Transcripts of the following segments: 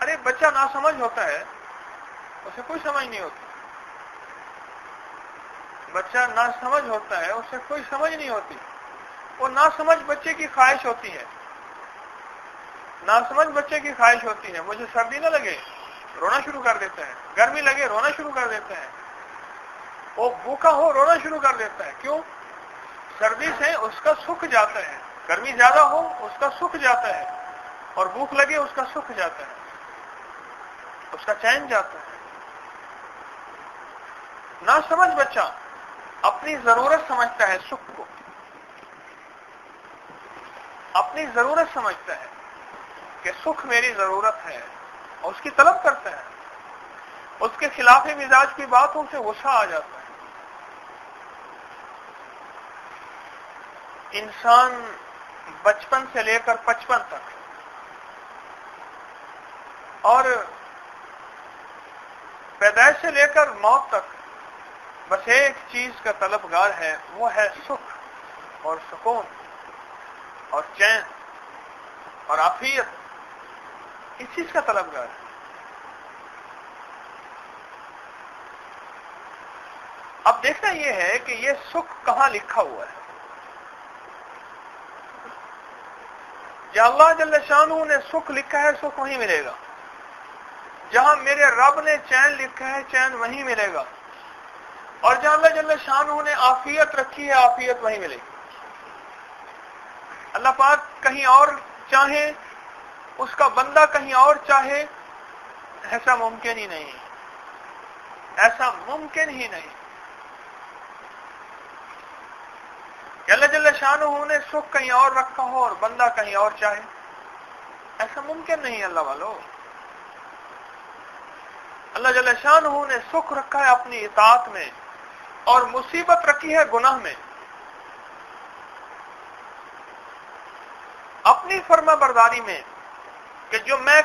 ارے بچہ ناسمجھ ہوتا ہے، اسے کوئی سمجھ نہیں ہوتی. بچہ ناسمجھ ہوتا ہے، اسے کوئی سمجھ نہیں ہوتی. وہ ناسمجھ بچے کی خواہش ہوتی ہے، ناسمجھ بچے کی خواہش ہوتی ہے. مجھے سردی نہ لگے، رونا شروع کر دیتا ہے. گرمی لگے، رونا شروع کر دیتا ہے. وہ بھوکا ہو، رونا شروع کر دیتا ہے. کیوں؟ سردی سے اس کا سکھ جاتا ہے، گرمی زیادہ ہو اس کا سکھ جاتا ہے، اور بھوک لگے اس کا سکھ جاتا ہے، اس کا چین جاتا ہے. ناسمجھ بچہ اپنی ضرورت سمجھتا ہے، سکھ کو اپنی ضرورت سمجھتا ہے کہ سکھ میری ضرورت ہے، اور اس کی طلب کرتا ہے. اس کے خلاف مزاج کی باتوں سے غصہ آ جاتا ہے. انسان بچپن سے لے کر 55 تک اور پیدائش سے لے کر موت تک بس ایک چیز کا طلبگار ہے، وہ ہے سکھ اور سکون اور چین اور عافیت. اس چیز کا طلبگار ہے. اب دیکھنا یہ ہے کہ یہ سکھ کہاں لکھا ہوا ہے. جہاں اللہ جل شانہ نے سکھ لکھا ہے، سکھ وہیں ملے گا. جہاں میرے رب نے چین لکھا ہے، چین وہیں ملے گا. اور جہاں اللہ جل شانہ نے عافیت رکھی ہے، عافیت وہیں ملے گی. اللہ پاک کہیں اور چاہے، اس کا بندہ کہیں اور چاہے، ایسا ممکن ہی نہیں، ایسا ممکن ہی نہیں کہ اللہ جل شانہ نے سکھ کہیں اور رکھا ہو اور بندہ کہیں اور چاہے. ایسا ممکن نہیں. اللہ والو، اللہ جل شانہ نے سکھ رکھا ہے اپنی اطاعت میں، اور مصیبت رکھی ہے گناہ میں. اپنی فرما برداری میں کہ جو میں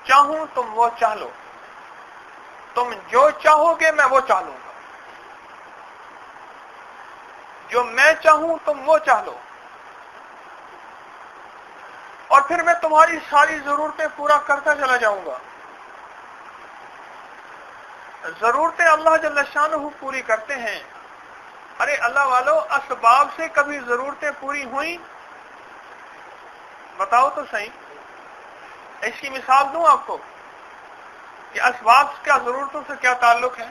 چاہوں تم وہ چاہ لو، تم جو چاہو گے میں وہ چاہ لوں گا. جو میں چاہوں تم وہ چاہ لو، اور پھر میں تمہاری ساری ضرورتیں پورا کرتا چلا جاؤں گا. ضرورتیں اللہ جل شانہ پوری کرتے ہیں. ارے اللہ والو، اسباب سے کبھی ضرورتیں پوری ہوئیں؟ بتاؤ تو صحیح. اس کی مثال دوں آپ کو کہ اسباب کا ضرورتوں سے کیا تعلق ہے.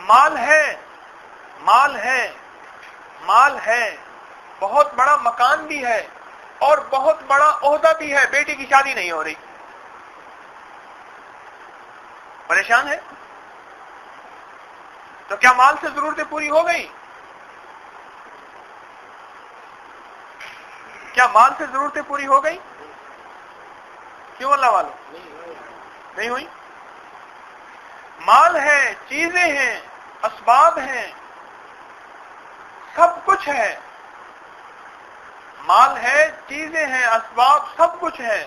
مال ہے، مال ہے، مال ہے، بہت بڑا مکان بھی ہے اور بہت بڑا عہدہ بھی ہے. بیٹی کی شادی نہیں ہو رہی، پریشان ہے. تو کیا مال سے ضرورتیں پوری ہو گئی؟ کیا مال سے ضرورتیں پوری ہو گئی؟ کیوں اللہ والو؟ نہیں ہوئی. مال ہے، چیزیں ہیں، اسباب ہیں، سب کچھ ہے. مال ہے، چیزیں ہیں، اسباب سب کچھ ہے،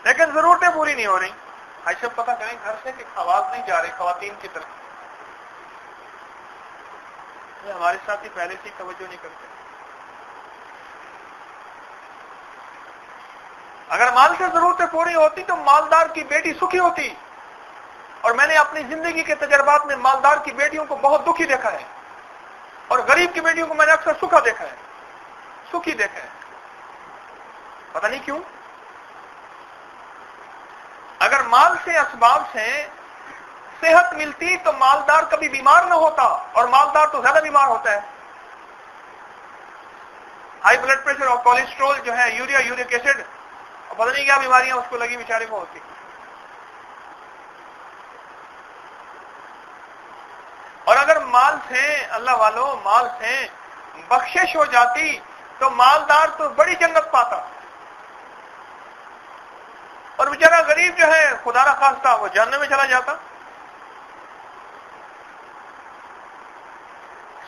لیکن ضرورتیں پوری نہیں ہو رہی. ایسے پتہ کریں گھر سے کہ آواز نہیں جا رہی خواتین کی طرف. ہمارے ساتھ ہی پہلے سے توجہ نہیں کرتے. اگر مال سے ضرورتیں پوری ہوتی تو مالدار کی بیٹی سکھی ہوتی. اور میں نے اپنی زندگی کے تجربات میں مالدار کی بیٹیوں کو بہت دکھی دیکھا ہے، اور غریب کی بیٹیوں کو میں نے اکثر سکھا دیکھا ہے، سکھی دیکھا ہے. پتہ نہیں کیوں. اگر مال سے، اسباب سے صحت ملتی تو مالدار کبھی بیمار نہ ہوتا، اور مالدار تو زیادہ بیمار ہوتا ہے. ہائی بلڈ پریشر اور کولیسٹرول جو ہے، یورک ایسڈ، اور پتہ نہیں کیا بیماریاں اس کو لگی بیچارے کو ہوتی. اور اگر مال سے، اللہ والو، مال سے بخشش ہو جاتی تو مالدار تو بڑی جنت پاتا، اور بیچارہ غریب جو ہے خدا نہ خواستہ وہ جہنم میں چلا جاتا.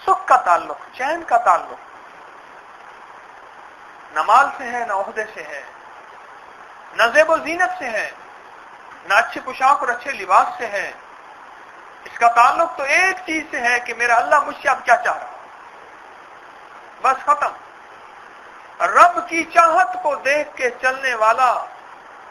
سکھ کا تعلق، چین کا تعلق نہ مال سے ہے، نہ عہدے سے ہے، نہ زیب و زینت سے ہے، نہ اچھے پوشاک اور اچھے لباس سے ہے. اس کا تعلق تو ایک چیز سے ہے کہ میرا اللہ مجھ سے اب کیا چاہ رہا. بس ختم. رب کی چاہت کو دیکھ کے چلنے والا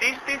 30-30,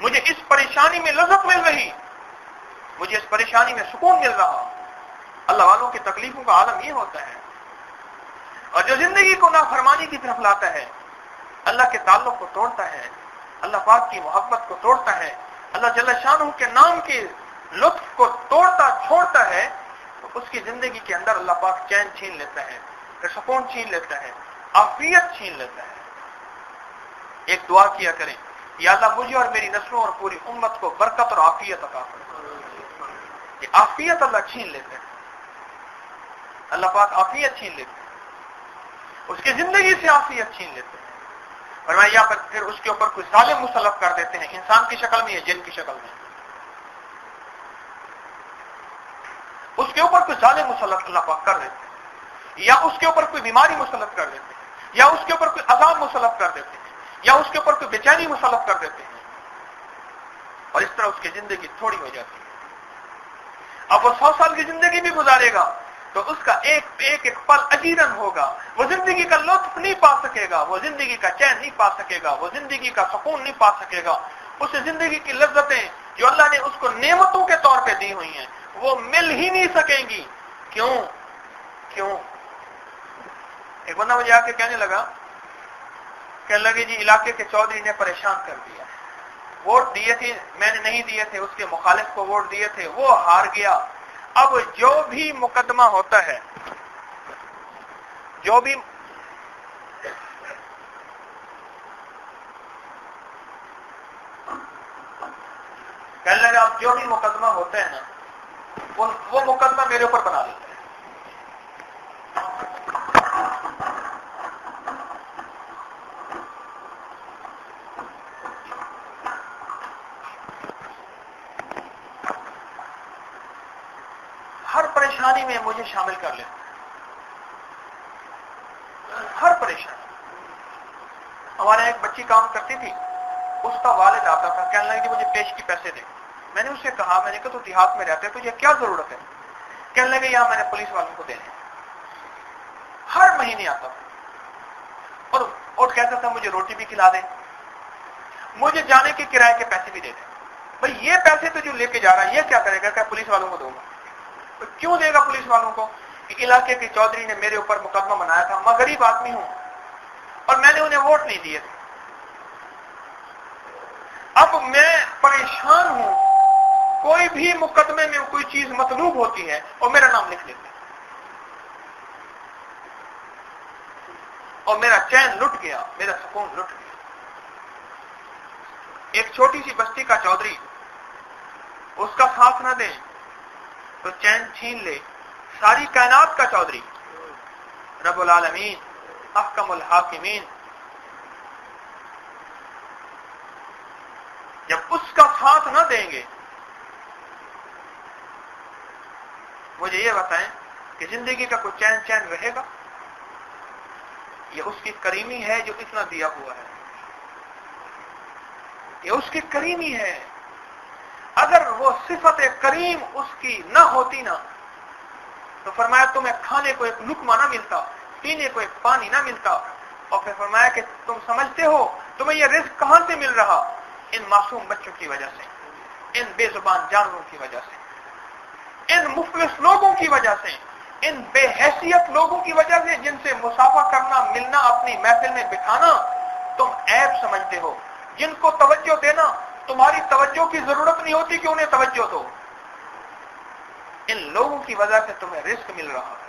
مجھے اس پریشانی میں لذت مل رہی، مجھے اس پریشانی میں سکون مل رہا۔ اللہ والوں کی تکلیفوں کا عالم یہ ہوتا ہے۔ اور جو زندگی کو نافرمانی کی طرف لاتا ہے، اللہ کے تعلق کو توڑتا ہے، اللہ پاک کی محبت کو توڑتا ہے، اللہ جل شانہ کے نام کے لطف کو توڑتا چھوڑتا ہے، تو اس کی زندگی کے اندر اللہ پاک چین چھین لیتا ہے، سکون چھین لیتا ہے، عافیت چھین لیتا ہے۔ ایک دعا کیا کریں، یا اللہ مجھے اور میری نسلوں اور پوری امت کو برکت اور عافیت عطا فرما۔ یہ عافیت اللہ چھین لیتے ہیں، اللہ پاک عافیت چھین لیتے ہیں، اس کی زندگی سے عافیت چھین لیتے ہیں۔ فرمایا یا پھر اس کے اوپر کوئی ظالم مسلط کر دیتے ہیں، انسان کی شکل میں یا جن کی شکل میں، اس کے اوپر کوئی ظالم مسلط اللہ پاک کر دیتے ہیں، یا اس کے اوپر کوئی بیماری مسلط کر دیتے ہیں، یا اس کے اوپر کوئی عذاب مسلط کر دیتے ہیں، یا اس کے اوپر کوئی بے چینی مسلط کر دیتے ہیں، اور اس طرح اس کی زندگی تھوڑی ہو جاتی ہے۔ اب وہ 100 سال کی زندگی بھی گزارے گا تو اس کا ایک پل اجیرن ہوگا، وہ زندگی کا لطف نہیں پا سکے گا، وہ زندگی کا چین نہیں پا سکے گا، وہ زندگی کا سکون نہیں پا سکے گا، اسے زندگی کی لذتیں جو اللہ نے اس کو نعمتوں کے طور پہ دی ہوئی ہیں وہ مل ہی نہیں سکیں گی۔ کیوں؟ ایک بندہ مجھے آ کے کہنے لگے جی علاقے کے چودھری نے پریشان کر دیا، ووٹ دیے تھے میں نے نہیں دیے تھے، اس کے مخالف کو ووٹ دیے تھے، وہ ہار گیا، اب جو بھی مقدمہ ہوتا ہے، جو بھی کہنے لگا اب جو بھی مقدمہ ہوتے ہیں نا وہ مقدمہ میرے اوپر بنا لیتے ہیں۔ ہر پریشانی میں مجھے شامل کر لیتے ہیں، ہر پریشانی۔ ہمارے ایک بچی کام کرتی تھی، اس کا والد آتا تھا، کہنے لگا کہ مجھے پیش کی پیسے دے۔ میں نے اسے کہا، میں نے کہا تو دیہات میں رہتے تجھے کیا ضرورت ہے؟ کہنے لگے یہاں میں نے پولیس والوں کو دینے۔ ہر مہینے آتا تھا اور کہتا تھا مجھے روٹی بھی کھلا دے، مجھے جانے کے کرائے کے پیسے بھی دے دے۔ بھئی یہ پیسے تو جو لے کے جا رہا ہے یہ کیا کرے گا؟ کہ پولیس والوں کو دوں گا۔ کیوں دے گا پولیس والوں کو؟ کہ علاقے کے چودھری نے میرے اوپر مقدمہ بنایا تھا، میں غریب آدمی ہوں اور میں نے انہیں ووٹ نہیں دیے تھے، اب میں پریشان ہوں، کوئی بھی مقدمے میں کوئی چیز مطلوب ہوتی ہے اور میرا نام لکھ لیتے ہیں، اور میرا چین لٹ گیا، میرا سکون لٹ گیا۔ ایک چھوٹی سی بستی کا چودھری اس کا ساتھ نہ دیں تو چین چھین لے، ساری کائنات کا چودھری رب العالمین احکم الحاکمین جب اس کا ساتھ نہ دیں گے، مجھے یہ بتائیں کہ زندگی کا کوئی چین رہے گا؟ یہ اس کی کریمی ہے جو اتنا دیا ہوا ہے، یہ اس کی کریمی ہے۔ اگر وہ صفت کریم اس کی نہ ہوتی نا تو فرمایا تمہیں کھانے کو ایک لقمہ نہ ملتا، پینے کو ایک پانی نہ ملتا، اور پھر فرمایا کہ تم سمجھتے ہو تمہیں یہ رزق کہاں سے مل رہا؟ ان معصوم بچوں کی وجہ سے، ان بے زبان جانوروں کی وجہ سے، ان مفلس لوگوں کی وجہ سے، ان بے حیثیت لوگوں کی وجہ سے جن سے مسافہ کرنا، ملنا، اپنی محفل میں بٹھانا تم عیب سمجھتے ہو، جن کو توجہ دینا تمہاری توجہ کی ضرورت نہیں ہوتی کہ انہیں توجہ دو، ان لوگوں کی وجہ سے تمہیں رزق مل رہا ہے،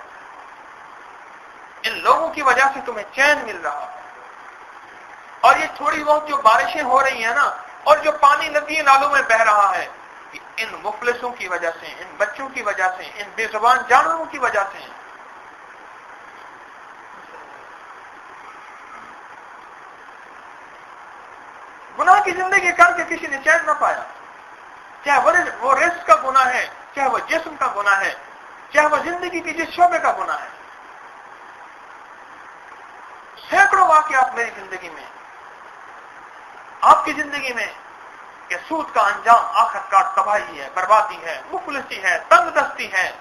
ان لوگوں کی وجہ سے تمہیں چین مل رہا ہے۔ اور یہ تھوڑی بہت جو بارشیں ہو رہی ہیں نا، اور جو پانی ندی نالوں میں بہ رہا ہے، ان مفلسوں کی وجہ سے، ان بچوں کی وجہ سے، ان بے زبان جانوروں کی وجہ سے۔ گناہ کی زندگی کر کے کسی نے چین نہ پایا، چاہے وہ رزق کا گناہ ہے، چاہے وہ جسم کا گناہ ہے، چاہے وہ زندگی کے جس شعبے کا گناہ ہے۔ سینکڑوں واقعات میری زندگی میں، آپ کی زندگی میں، کہ سود کا انجام آخرکار تباہی ہے، بربادی ہے، مفلسی ہے، تنگ دستی ہے۔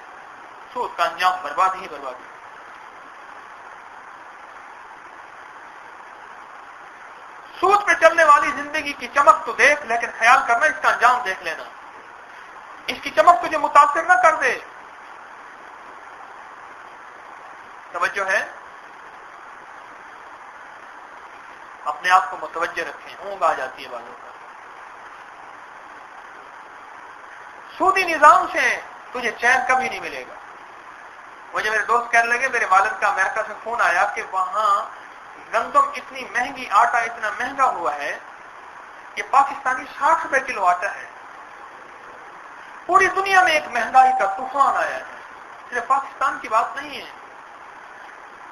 سود کا انجام بربادی ہی بربادی۔ سود پہ میں چلنے والی زندگی کی چمک تو دیکھ، لیکن خیال کرنا اس کا انجام دیکھ لینا، اس کی چمک تجھے متاثر نہ کر دے۔ توجہ ہے؟ اپنے آپ کو متوجہ رکھیں، اونگ آ جاتی ہے بالوں کا۔ سودی نظام سے تجھے چین کبھی نہیں ملے گا۔ مجھے میرے دوست کہنے لگے میرے والد کا امریکہ سے فون آیا کہ وہاں گندم اتنی مہنگی، آٹا اتنا مہنگا ہوا ہے کہ پاکستانی 60 روپے کلو آٹا ہے۔ پوری دنیا میں ایک مہنگائی کا طوفان آیا ہے، صرف پاکستان کی بات نہیں ہے۔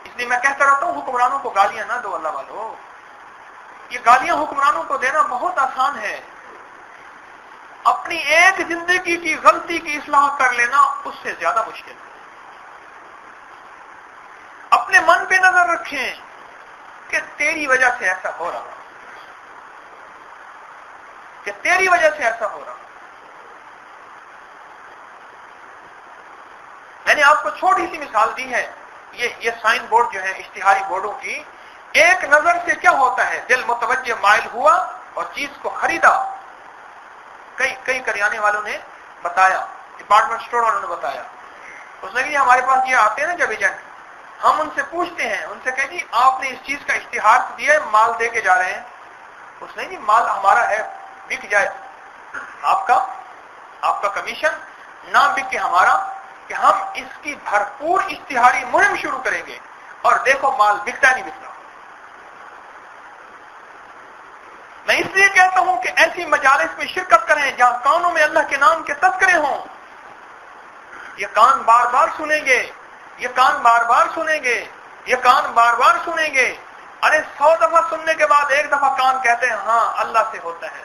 اس لیے میں کہتا رہتا ہوں حکمرانوں کو گالیاں نہ دو، اللہ والو۔ یہ گالیاں حکمرانوں کو دینا بہت آسان ہے، اپنی ایک زندگی کی غلطی کی اصلاح کر لینا اس سے زیادہ مشکل ہے۔ اپنے من پہ نظر رکھیں کہ تیری وجہ سے ایسا ہو رہا، کہ تیری وجہ سے ایسا ہو رہا۔ میں نے آپ کو چھوٹی سی مثال دی ہے، یہ سائن بورڈ جو ہے اشتہاری بورڈوں کی، ایک نظر سے کیا ہوتا ہے، دل متوجہ مائل ہوا اور چیز کو خریدا۔ کئی کریانے والوں نے بتایا، ڈپارٹمنٹ اسٹور والوں نے بتایا، اس نے کہ ہمارے پاس یہ آتے ہیں نا جب ایجنٹ، ہم ان سے پوچھتے ہیں، ان سے کہ جی آپ نے اس چیز کا اشتہار دیا ہے، مال دے کے جا رہے ہیں؟ اس نے جی مال ہمارا ہے، بک جائے آپ کا کمیشن نہ بک کے ہمارا، کہ ہم اس کی بھرپور اشتہاری مہم شروع کریں گے اور دیکھو مال بکتا نہیں بکتا۔ میں اس لیے کہتا ہوں کہ ایسی مجالس میں شرکت کریں جہاں کانوں میں اللہ کے نام کے تذکرے ہوں۔ یہ کان بار بار سنیں گے، یہ کان بار بار سنیں گے، یہ کان بار بار سنیں گے۔ ارے 100 دفعہ سننے کے بعد ایک دفعہ کان کہتے ہیں ہاں اللہ سے ہوتا ہے۔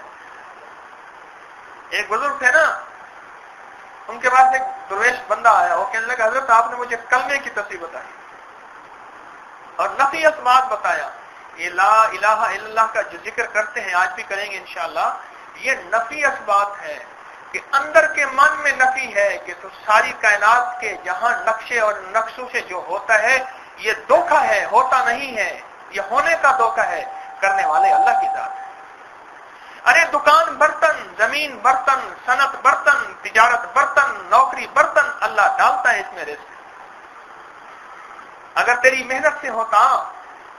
ایک بزرگ تھے نا، ان کے پاس ایک درویش بندہ آیا، وہ کہنے لگا حضرت آپ نے مجھے کلمے کی تفسیر بتائی اور نفی اسبات بتایا، یہ لا الہ الا اللہ کا جو ذکر کرتے ہیں آج بھی کریں گے انشاءاللہ، یہ نفی اسبات ہے کہ اندر کے من میں نفی ہے کہ تو ساری کائنات کے جہاں نقشے اور نقشوں سے جو ہوتا ہے یہ دھوکہ ہے، ہوتا نہیں ہے، یہ ہونے کا دھوکہ ہے، کرنے والے اللہ کی ذات ہے۔ ارے دکان برتن، زمین برتن، صنعت برتن، تجارت برتن، نوکری برتن، اللہ ڈالتا ہے اس میں رزق۔ اگر تیری محنت سے ہوتا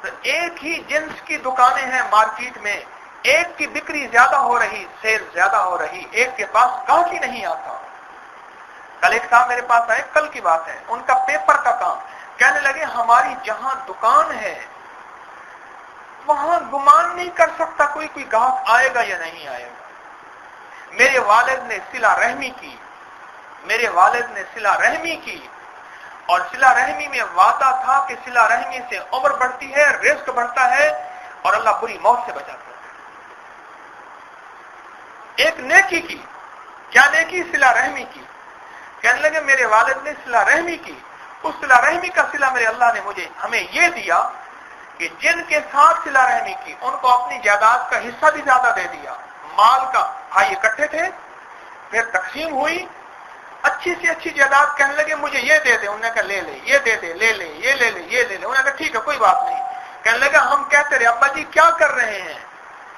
تو ایک ہی جنس کی دکانیں ہیں مارکیٹ میں، ایک کی بکری زیادہ ہو رہی، سیل زیادہ ہو رہی، ایک کے پاس گاہک ہی نہیں آتا۔ کل ایک صاحب میرے پاس آئے، کل کی بات ہے، ان کا پیپر کا کام، کہنے لگے ہماری جہاں دکان ہے وہاں گمان نہیں کر سکتا کوئی گاہک آئے گا یا نہیں آئے گا۔ میرے والد نے صلہ رحمی کی، میرے والد نے صلہ رحمی کی، اور صلہ رحمی میں وعدہ تھا کہ صلہ رحمی سے عمر بڑھتی ہے، رزق بڑھتا ہے اور اللہ بری موت سے بچاتا ہے۔ ایک نیکی کی، کیا نیکی؟ صلہ رحمی کی۔ کہنے لگے میرے والد نے صلہ رحمی کی، اس صلہ رحمی کا صلہ میرے اللہ نے ہمیں یہ دیا کہ جن کے ساتھ صلہ رحمی کی ان کو اپنی جائیداد کا حصہ بھی زیادہ دے دیا۔ مال کا بھائی اکٹھے تھے، پھر تقسیم ہوئی، اچھی سے اچھی جائیداد، کہنے لگے مجھے یہ دے دے، انہوں نے کہا لے لے، یہ دے دے، لے لے، یہ لے لے، یہ لے لے، انہوں نے کہا ٹھیک ہے کوئی بات نہیں۔ کہنے لگا ہم کہتے رہے ابا جی کیا کر رہے ہیں،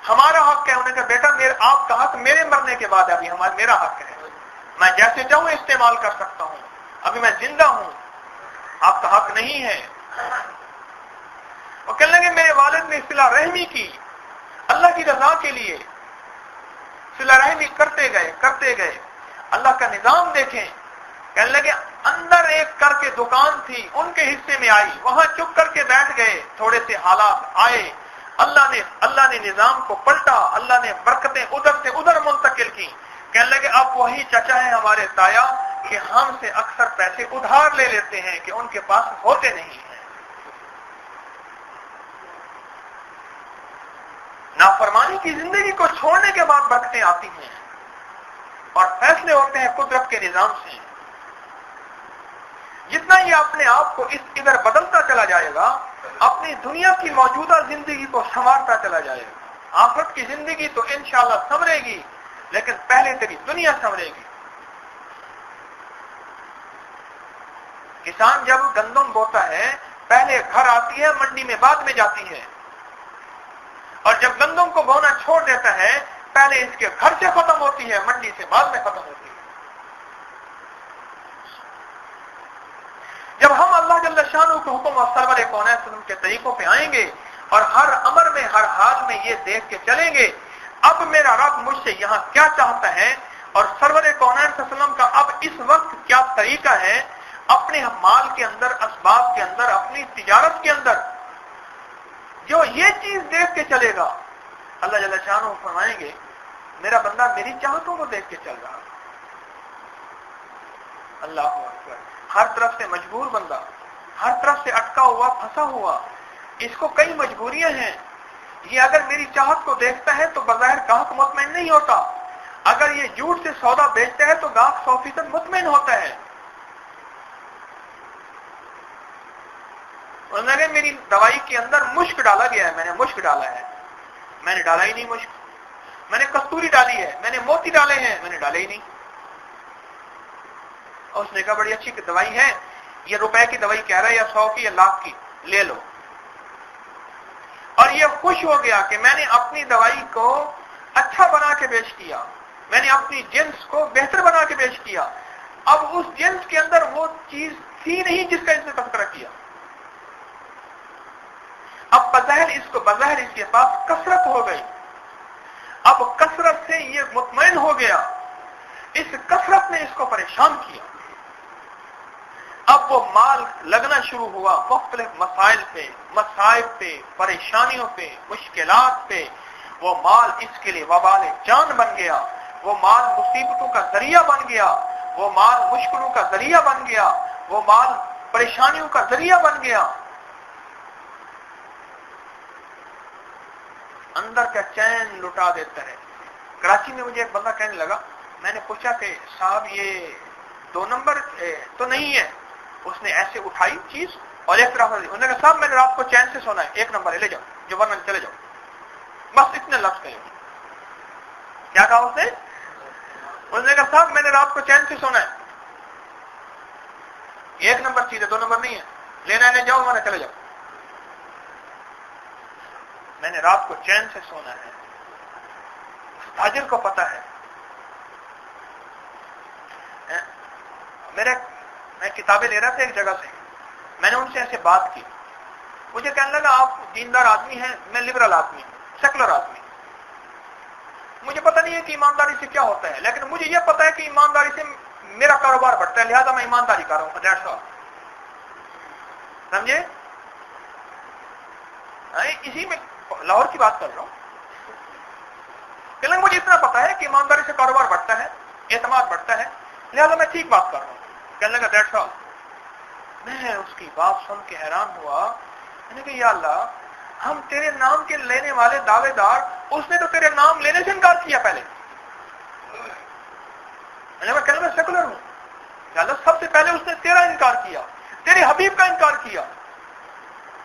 ہمارا حق ہے۔ انہوں نے کہا بیٹا آپ کا حق میرے مرنے کے بعد ابھی میرا حق ہے، میں جیسے چاہوں استعمال کر سکتا ہوں، ابھی میں زندہ ہوں، آپ کا حق نہیں ہے۔ اور کہنے لگے میرے والد نے صلہ رحمی کی اللہ کی رضا کے لیے، صلہ رحمی کرتے گئے، اللہ کا نظام دیکھیں۔ کہنے لگے اندر ایک کر کے دکان تھی، ان کے حصے میں آئی، وہاں چپ کر کے بیٹھ گئے، تھوڑے سے حالات آئے، اللہ نے نظام کو پلٹا، اللہ نے برکتیں ادھر سے ادھر منتقل کی۔ کہنے لگے اب وہی چچا ہے ہمارے تایا کہ ہم سے اکثر پیسے ادھار لے لیتے ہیں کہ ان کے پاس ہوتے نہیں ہیں۔ نافرمانی کی زندگی کو چھوڑنے کے بعد برکتیں آتی ہیں اور فیصلے ہوتے ہیں قدرت کے نظام سے۔ جتنا یہ اپنے آپ کو ادھر بدلتا چلا جائے گا، اپنی دنیا کی موجودہ زندگی کو سنوارتا چلا جائے گا۔ آخرت کی زندگی تو انشاءاللہ سنورے گی، لیکن پہلے تیری دنیا سنورے گی۔ کسان جب گندم بوتا ہے پہلے گھر آتی ہے، منڈی میں بعد میں جاتی ہے۔ اور جب گندم کو بونا چھوڑ دیتا ہے پہلے اس کے گھر سے ختم ہوتی ہے، منڈی سے بعد میں ختم ہوتی ہے۔ جب ہم اللہ جل شانہ کے حکم اور سرور کونین صلی اللہ علیہ وسلم کے طریقوں پہ آئیں گے اور ہر امر میں ہر حال میں یہ دیکھ کے چلیں گے اب میرا رب مجھ سے یہاں کیا چاہتا ہے اور سرور کونین صلی اللہ علیہ وسلم کا اب اس وقت کیا طریقہ ہے اپنے مال کے اندر، اسباب کے اندر، اپنی تجارت کے اندر، جو یہ چیز دیکھ کے چلے گا اللہ جل شانہ فرمائیں گے میرا بندہ میری چاہتوں کو دیکھ کے چل رہا۔ اللہ اکبر، ہر طرف سے مجبور بندہ، ہر طرف سے اٹکا ہوا، پھنسا ہوا، اس کو کئی مجبوریاں ہیں۔ یہ اگر میری چاہت کو دیکھتا ہے تو بظاہر گاہک مطمئن نہیں ہوتا، اگر یہ جھوٹ سے سودا بیچتا ہے تو گاہک 100% مطمئن ہوتا ہے۔ انہوں نے میری دوائی کے اندر مشک ڈالا گیا ہے، میں نے مشک ڈالا ہے، میں نے ڈالا ہی نہیں مشک، میں نے کستوری ڈالی ہے، میں نے موتی ڈالے ہیں، میں نے ڈالے ہی نہیں۔ اور اس نے کہا بڑی اچھی دوائی ہے، یہ روپے کی دوائی کہہ رہا ہے یا 100 کی یا لاکھ کی، لے لو۔ اور یہ خوش ہو گیا کہ میں نے اپنی دوائی کو اچھا بنا کے پیش کیا، میں نے اپنی جنس کو بہتر بنا کے پیش کیا۔ اب اس جنس کے اندر وہ چیز تھی نہیں جس کا اس نے تذکرہ کیا۔ اب بظاہر اس کے پاس کثرت ہو گئی، اب کثرت سے یہ مطمئن ہو گیا، اس کثرت نے اس کو پریشان کیا۔ اب وہ مال لگنا شروع ہوا مختلف مسائل پہ، مصائب پہ، پریشانیوں پہ، مشکلات پہ۔ وہ مال اس کے لیے وبال جان بن گیا، وہ مال مصیبتوں کا ذریعہ بن گیا، وہ مال مشکلوں کا ذریعہ بن گیا، وہ مال پریشانیوں کا ذریعہ بن گیا۔ اندر کا چین لٹا دیتا ہے۔ کراچی میں مجھے ایک بندہ کہنے لگا، میں نے پوچھا کہ صاحب یہ 2 نمبر تو نہیں ہے؟ اس نے ایسے اٹھائی چیز اور ایک طرف انہوں نے کہا صاحب میں نے رات کو چین سے سونا ہے، 1 نمبر ہے، لے جاؤ جو ورنہ چلے جاؤ، بس اتنے لفظ کہے۔ کیا کہا اس نے کہا صاحب میں نے رات کو چین سے سونا ہے، 1 نمبر چیز ہے، 2 نمبر نہیں ہے، لینا ہے لے جاؤ ورنہ چلے جاؤ، میں نے رات کو چین سے سونا ہے۔ تاجر کو پتا ہے۔ میں کتابیں لے رہا تھا ایک جگہ سے، میں نے ان سے ایسے بات کی، مجھے کہنے لگا آپ دیندار آدمی ہیں، میں لبرل آدمی ہوں، سیکولر آدمی، مجھے پتہ نہیں ہے کہ ایمانداری سے کیا ہوتا ہے، لیکن مجھے یہ پتا ہے کہ ایمانداری سے میرا کاروبار بڑھتا ہے، لہذا میں ایمانداری کر رہا ہوں۔ دیٹس آل، سمجھے؟ اسی میں لاہور کی بات کر رہا ہوں، کہ مجھے اتنا پتا ہے کہ ایمانداری سے کاروبار بڑھتا ہے، اعتماد بڑھتا ہے، لہذا میں ٹھیک بات کر رہا ہوں۔ کہنے لگا دیٹس آل۔ میں اس کی بات سن کے حیران ہوا، میں نے کہا یا اللہ، ہم تیرے نام کے لینے والے دعوے دار، اس نے تو تیرے نام لینے سے انکار کیا پہلے۔ میں کہنے لگا سیکولر ہوں، یا اللہ سب سے پہلے اس نے تیرا انکار کیا، تیرے حبیب کا انکار کیا،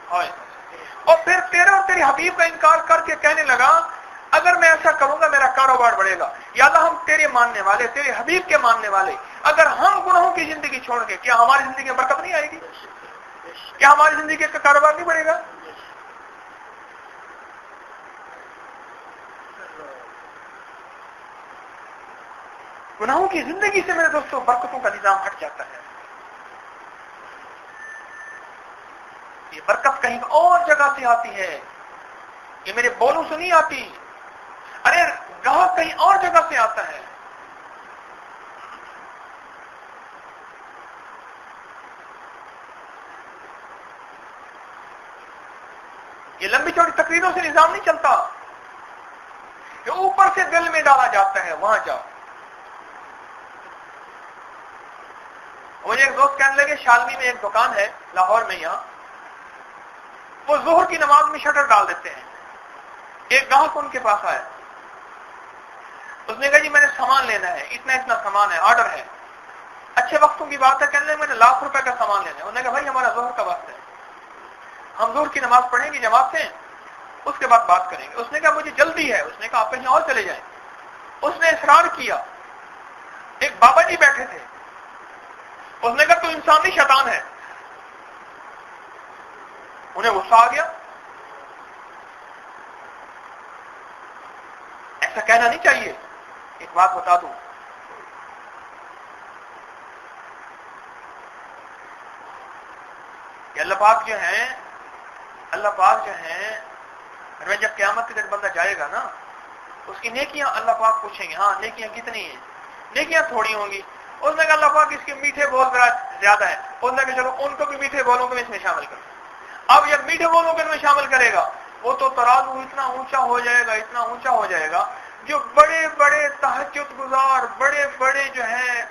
اور پھر تیرے اور تیرے حبیب کا انکار کر کے کہنے لگا اگر میں ایسا کروں گا میرا کاروبار بڑھے گا۔ یا اللہ ہم تیرے ماننے والے، تیرے حبیب کے ماننے والے، اگر ہم گناہوں کی زندگی چھوڑ گے کیا ہماری زندگی میں برکت نہیں آئے گی؟ کیا ہماری زندگی کا کاروبار نہیں بڑھے گا؟ گناہوں کی زندگی سے میرے دوستوں برکتوں کا نظام ہٹ جاتا ہے۔ یہ برکت کہیں اور جگہ سے آتی ہے، یہ میرے بولوں سے نہیں آتی، ارے گاہ کہیں اور جگہ سے آتا ہے۔ یہ لمبی چوڑی تقریروں سے نظام نہیں چلتا، یہ اوپر سے دل میں ڈالا جاتا ہے، وہاں جاؤ۔ مجھے ایک دوست کہنے لگے شالمی میں ایک دکان ہے لاہور میں، یہاں وہ ظہر کی نماز میں شٹر ڈال دیتے ہیں۔ ایک گاہک ان کے پاس آیا، اس نے کہا جی میں نے سامان لینا ہے، اتنا اتنا سامان ہے، آرڈر ہے، اچھے وقتوں کی بات ہے، کہنے لگے میں نے ₹1,00,000 کا سامان لینا ہے۔ انہوں نے کہا بھائی ہمارا ظہر کا وقت ہے، ہم ظہر کی نماز پڑھیں گے جماعت سے، اس کے بعد بات کریں گے۔ اس نے کہا مجھے جلدی ہے، اس نے کہا آپ کہیں اور چلے جائیں۔ اس نے اصرار کیا، ایک بابا جی بیٹھے تھے، اس نے کہا تو انسانی شیطان ہے۔ انہیں غصہ آ گیا، ایسا کہنا نہیں چاہیے. ایک بات بتا دوں, کہ اللہ پاک جو ہیں میں جب قیامت کے دن بندہ جائے گا نا, اس کی نیکیاں اللہ پاک پوچھیں گے, ہاں نیکیاں کتنی ہیں؟ نیکیاں تھوڑی ہوں گی. اس نے کہا اللہ پاک اس کے میٹھے بول ذرا زیادہ ہے. اس نے کہا چلو ان کو بھی میٹھے بولوں کو اس میں شامل کرو. اب جب میٹھے بولوں کو ان میں شامل کرے گا, وہ تو ترازو اتنا اونچا ہو جائے گا, جو بڑے بڑے تہجد گزار, بڑے بڑے جو ہیں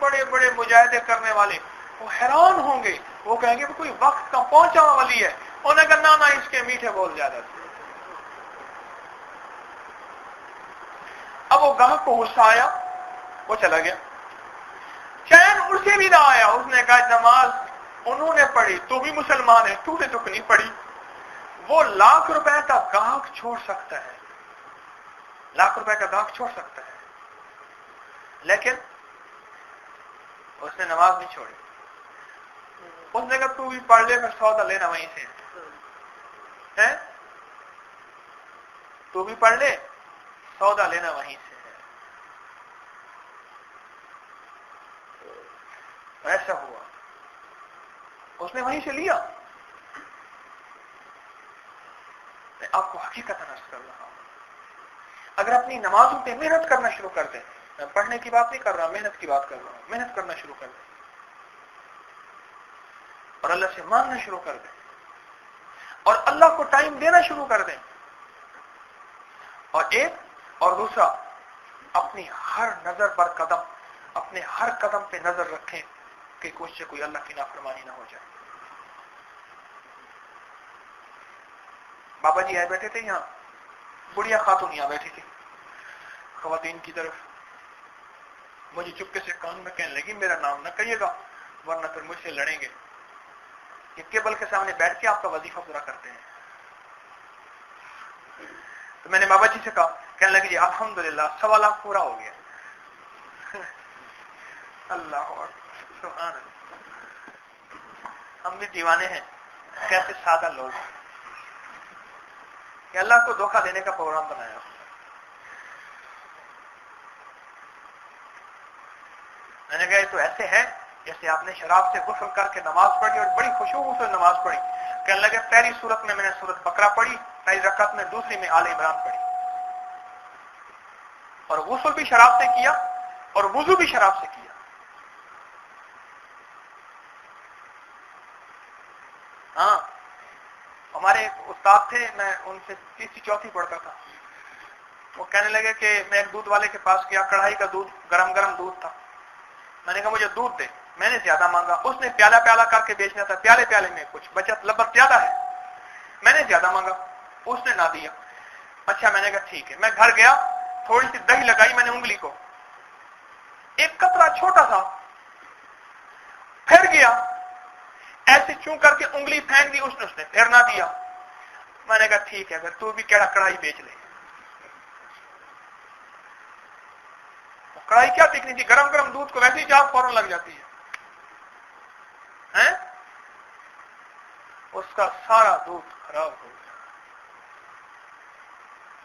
بڑے بڑے مجاہدے کرنے والے, وہ حیران ہوں گے. وہ کہیں گے کوئی وقت کا پہنچا ولی ہے. انہوں نے کہا نہ اس کے میٹھے بول زیادہ تھے. اب وہ گاہک کو غصہ آیا, وہ چلا گیا. چین اسے بھی نہ آیا. اس نے کہا نماز انہوں نے پڑھی, تو بھی مسلمان ہے, تو نے تو نہیں پڑھی. وہ ₹1,00,000 کا گاہک چھوڑ سکتا ہے, ₹1,00,000 کا گاہک چھوڑ سکتا ہے, لیکن اس نے نماز نہیں چھوڑی. اس نے کہا تو بھی پڑھ لے, پھر سودا لینا وہیں سے ہے, تو بھی پڑھ لے, سودا لینا وہیں سے ہے. ایسا ہوا, اس نے وہیں سے لیا. میں آپ کو حقیقت عرض کر رہا ہوں, اگر اپنی نمازوں پہ محنت کرنا شروع کر دیں, میں پڑھنے کی بات نہیں کر رہا, محنت کی بات کر رہا ہوں, محنت کرنا شروع کر دیں اور اللہ سے مانگنا شروع کر دیں اور اللہ کو ٹائم دینا شروع کر دیں, اور دوسرا اپنی ہر نظر بر قدم, اپنے ہر قدم پہ نظر رکھیں کہ کچھ سے کوئی اللہ کی نافرمانی نہ ہو جائے. بابا جی آئے بیٹھے تھے یہاں, بڑھیا خاتون یہاں بیٹھی تھی, خواتین کی طرف مجھے چپکے سے کان میں کہنے لگی میرا نام نہ کہیے گا ورنہ پھر مجھ سے لڑیں گے. یہ کیبل کے سامنے بیٹھ کے آپ کا وظیفہ پورا کرتے ہیں. تو میں نے بابا جی سے کہا, کہنے لگے جی الحمدللہ 1.25 لاکھ پورا ہو گیا. اللہ سبحان اللہ, ہم بھی دیوانے ہیں, کیسے سادہ لوگ ہیں کہ اللہ کو دھوکہ دینے کا پروگرام بنایا. میں نے کہا یہ تو ایسے ہے جیسے آپ نے شراب سے غسل کر کے نماز پڑھی اور بڑی خشوع سے نماز پڑھی. کہنے لگے پہلی صورت میں نے سورۃ بقرہ پڑھی, پہلی رکعت میں, دوسری میں آل عمران پڑھی, اور غسل بھی شراب سے کیا اور وضو بھی شراب سے کیا. ہاں, ہمارے ایک استاد تھے, میں ان سے تیسری چوتھی پڑھتا تھا. وہ کہنے لگے کہ میں ایک دودھ والے کے پاس گیا, کڑھائی کا دودھ, گرم گرم دودھ تھا. میں نے کہا مجھے دودھ دے. میں نے زیادہ مانگا, اس نے پیالہ پیالہ کر کے بیچنا تھا, پیالے پیالے میں کچھ بچت لبت زیادہ ہے. میں نے زیادہ مانگا, اس نے نہ دیا. اچھا, میں نے کہا ٹھیک ہے. میں گھر گیا, تھوڑی سی دہی لگائی میں نے انگلی کو, ایک قطرہ چھوٹا تھا, پھر گیا ایسے چون کر کے انگلی پھینک دی, اس نے پھر نہ دیا. میں نے کہا ٹھیک ہے, اگر تو بھی کیڑا کڑھائی بیچ لے. کڑھائی کیا دکھنی تھی, گرم گرم دودھ کو ویسے ہی جاگ فوراً لگ جاتی ہے. اس کا سارا دودھ خراب ہو گیا.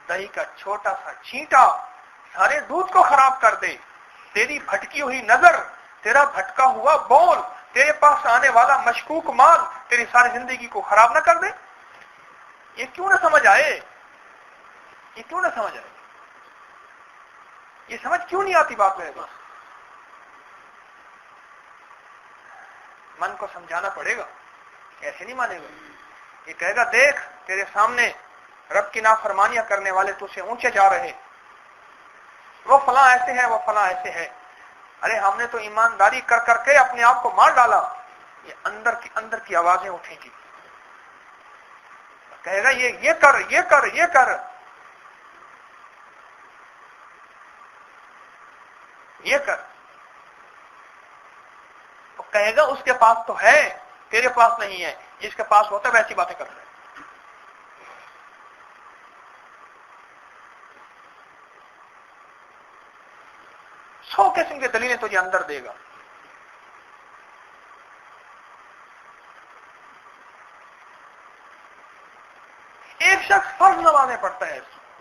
دہی کا چھوٹا سا چھینٹا سارے دودھ کو خراب کر دے. تیری بھٹکی ہوئی نظر, تیرا بھٹکا ہوا بول, تیرے پاس آنے والا مشکوک مال تیری ساری زندگی کو خراب نہ کر دے. یہ کیوں نہ سمجھ آئے, یہ کیوں نہ سمجھ آئے, یہ سمجھ کیوں نہیں آتی بات میرے پاس. من کو سمجھانا پڑے گا, ایسے نہیں مانے گا. یہ کہے گا دیکھ تیرے سامنے رب کی نافرمانیاں کرنے والے تو سے اونچے جا رہے, وہ فلاں ایسے ہے, وہ فلاں ایسے ہے. ارے ہم نے تو ایمانداری کر کر کے اپنے آپ کو مار ڈالا. یہ اندر کی آوازیں اٹھیں گی, کہے گا یہ کر, یہ کر, یہ کر, یہ کر. وہ کہے گا اس کے پاس تو ہے, تیرے پاس نہیں ہے. جس کے پاس ہوتا ہے ویسی باتیں کرتا ہے. 100 قسم کے دلیلیں تجھے اندر دے گا. ایک شخص فرض نمازیں پڑھتا ہے,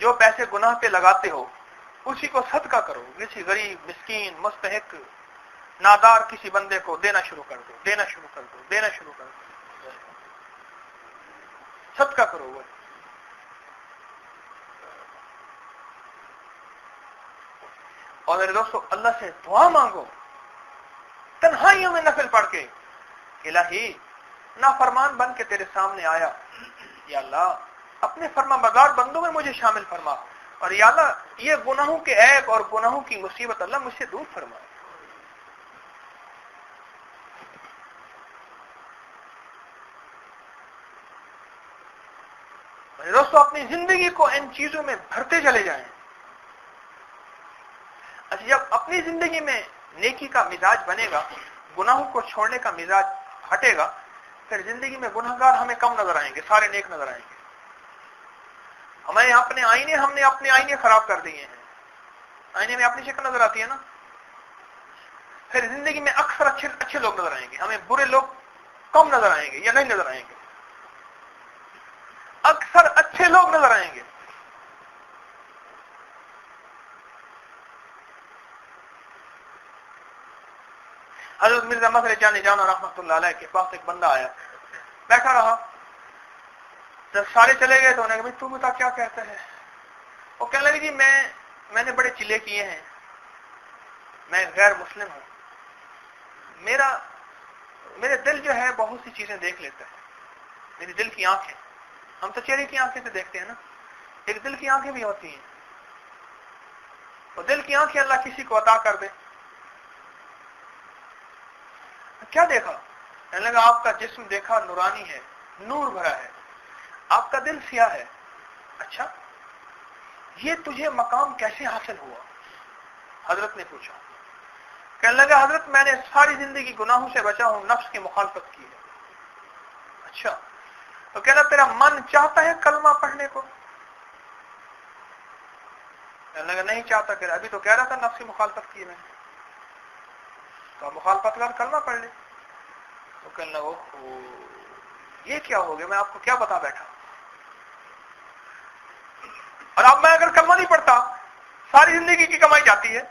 جو پیسے گناہ پہ لگاتے ہو اسی کو صدقہ کرو، کسی غریب، مسکین، مستحق، نادار کسی بندے کو دینا شروع کر دو، دینا شروع کر دو، دینا شروع کر دو، صدقہ کرو وہ۔ اور میرے دوستو اللہ سے دعا مانگو تنہائیوں میں نفل پڑھ کے، الہی نافرمان بن کے تیرے سامنے آیا، یا اللہ اپنے فرما بردار بندوں میں مجھے شامل فرما، اور یا اللہ یہ گناہوں کے عیب اور گناہوں کی مصیبت اللہ مجھ سے دور فرما۔ میرے دوستو اپنی زندگی کو ان چیزوں میں بھرتے چلے جائیں۔ اچھا جب اپنی زندگی میں نیکی کا مزاج بنے گا، گناہوں کو چھوڑنے کا مزاج ہٹے گا، پھر زندگی میں گناہگار ہمیں کم نظر آئیں گے، سارے نیک نظر آئیں گے۔ ہمیں ہم نے اپنے آئینے خراب کر دیے ہیں، آئینے میں اپنی شکل نظر آتی ہے نا، پھر زندگی میں اکثر اچھے لوگ نظر آئیں گے، ہمیں برے لوگ کم نظر آئیں گے یا نہیں نظر آئیں گے، اکثر اچھے لوگ نظر آئیں گے۔ حضرت مرزا مسعود جان رحمۃ اللہ علیہ کے پاس ایک بندہ آیا، بیٹھا رہا، جب سارے چلے گئے تو انہوں نے کہا تو بتا کیا کہتا ہے؟ وہ کہنے لگے جی میں نے بڑے چلے کیے ہیں، میں غیر مسلم ہوں، میرے دل جو ہے بہت سی چیزیں دیکھ لیتا ہے، میری دل کی آنکھیں، ہم تو چہرے کی آنکھیں سے دیکھتے ہیں نا، ایک دل کی آنکھیں بھی ہوتی ہیں، تو دل کی آنکھیں اللہ کسی کو عطا کر دے۔ کیا دیکھا؟ کہنے لگا آپ کا جسم دیکھا نورانی ہے، نور بھرا ہے، آپ کا دل سیاہ ہے۔ اچھا یہ تجھے مقام کیسے حاصل ہوا؟ حضرت نے پوچھا۔ کہنے لگا حضرت میں نے ساری زندگی گناہوں سے بچا ہوں، نفس کی مخالفت کی ہے۔ اچھا تو کہنا تیرا من چاہتا ہے کلمہ پڑھنے کو؟ کہنے لگا نہیں چاہتا، کہ ابھی تو کہہ رہا تھا نفس کی مخالفت کی ہے میں نے، تو مخالفت کر کلمہ پڑھ لے۔ تو کہنے لگا یہ کیا ہو گیا، میں آپ کو کیا بتا بیٹھا، اور اب میں اگر کلمہ نہیں پڑھتا ساری زندگی کی کمائی جاتی ہے،